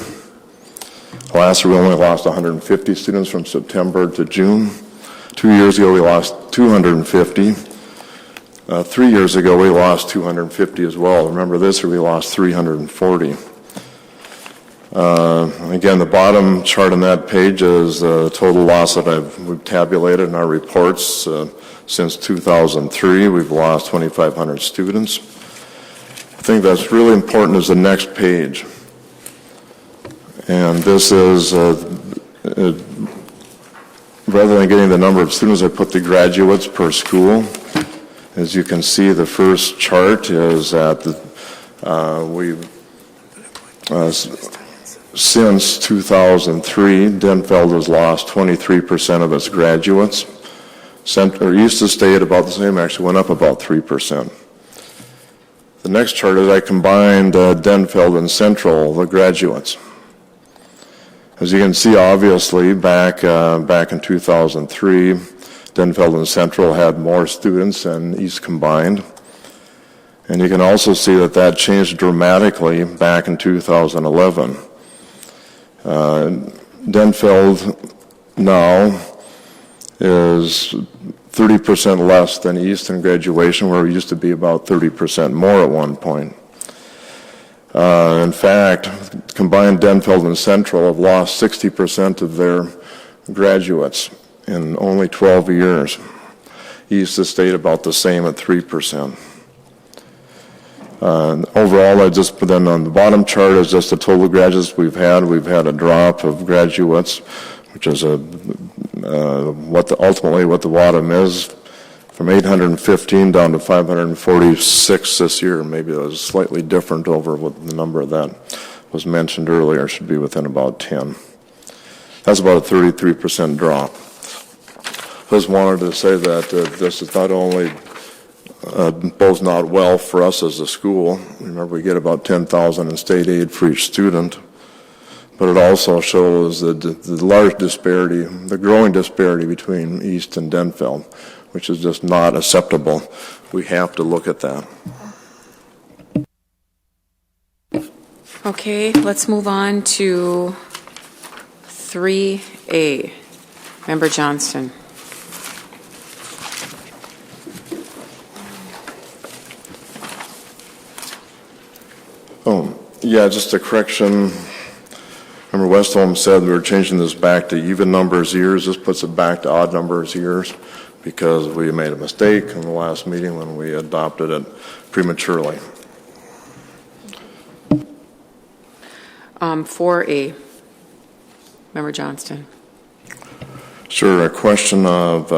Last year, we only lost 150 students from September to June. 2 years ago, we lost 250. 3 years ago, we lost 250 as well. Remember this year, we lost 340. Again, the bottom chart on that page is the total loss that we've tabulated in our reports. Since 2003, we've lost 2,500 students. I think that's really important is the next page. And this is, rather than getting the number of students, I put the graduates per school. As you can see, the first chart is that since 2003, Denfeld has lost 23% of its graduates. Used to stay at about the same, actually went up about 3%. The next chart is I combined Denfeld and Central, the graduates. As you can see, obviously, back in 2003, Denfeld and Central had more students than East combined. And you can also see that that changed dramatically back in 2011. Denfeld now is 30% less than East in graduation, where it used to be about 30% more at one point. In fact, combined Denfeld and Central have lost 60% of their graduates in only 12 years. East has stayed about the same at 3%. Overall, I just put then on the bottom chart is just the total graduates we've had. We've had a drop of graduates, which is ultimately what the bottom is, from 815 down to 546 this year. Maybe it was slightly different over what the number that was mentioned earlier, should be within about 10. That's about a 33% drop. I just wanted to say that this is not only bodes not well for us as a school. Remember, we get about $10,000 in state aid for each student, but it also shows the large disparity, the growing disparity between East and Denfeld, which is just not acceptable. We have to look at that. Okay, let's move on to 3A. Member Johnston. Oh, yeah, just a correction. Remember, Westholm said we were changing this back to even numbers years. This puts it back to odd numbers years because we made a mistake in the last meeting when we adopted it prematurely. 4A. Member Johnston. Sure, a question of,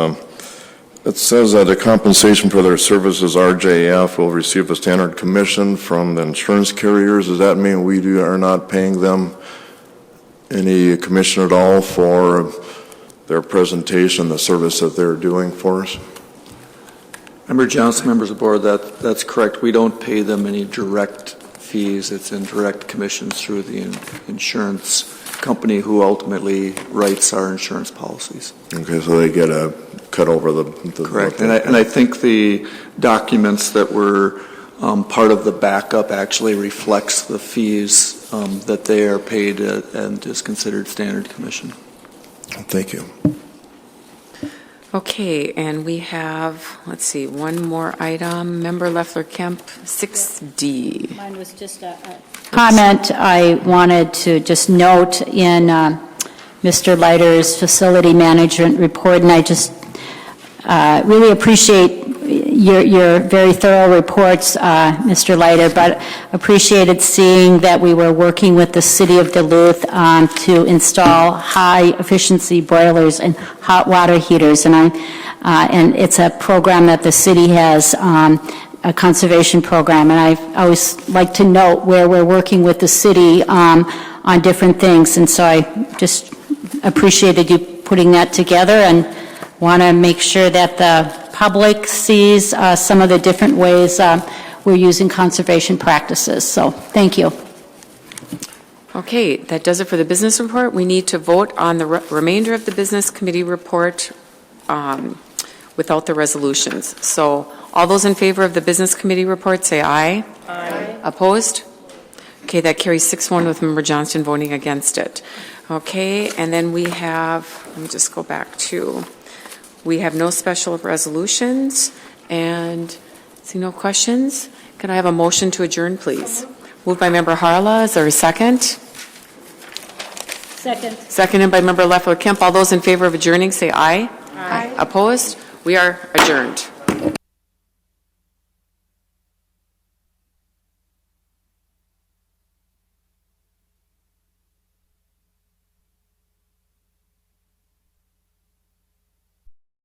it says that the compensation for their services, RJF, will receive a standard commission from the insurance carriers. Does that mean we are not paying them any commission at all for their presentation, the service that they're doing for us? Member Johnson, members of the board, that's correct. We don't pay them any direct fees. It's indirect commissions through the insurance company who ultimately writes our insurance policies. Okay, so they get a cut over the correct. And I think the documents that were part of the backup actually reflects the fees that they are paid and is considered standard commission. Thank you. Okay, and we have, let's see, one more item. Member Leffler-Kemp, 6D. Mine was just a comment I wanted to just note in Mr. Leiter's facility management report, and I just really appreciate your very thorough reports, Mr. Leiter, but appreciated seeing that we were working with the City of Duluth to install high-efficiency boilers and hot water heaters, and it's a program that the city has, a conservation program, and I always like to note where we're working with the city on different things, and so I just appreciated you putting that together and want to make sure that the public sees some of the different ways we're using conservation practices. So thank you. Okay, that does it for the business report. We need to vote on the remainder of the business committee report without the resolutions. So all those in favor of the business committee report say aye. Aye. Opposed? Okay, that carries 6-1 with Member Johnston voting against it. Okay, and then we have, let me just go back to, we have no special resolutions and see no questions. Can I have a motion to adjourn, please? Moved by Member Harla. Is there a second? Second. Seconded by Member Leffler-Kemp. All those in favor of adjourning say aye. Aye. Opposed? We are adjourned.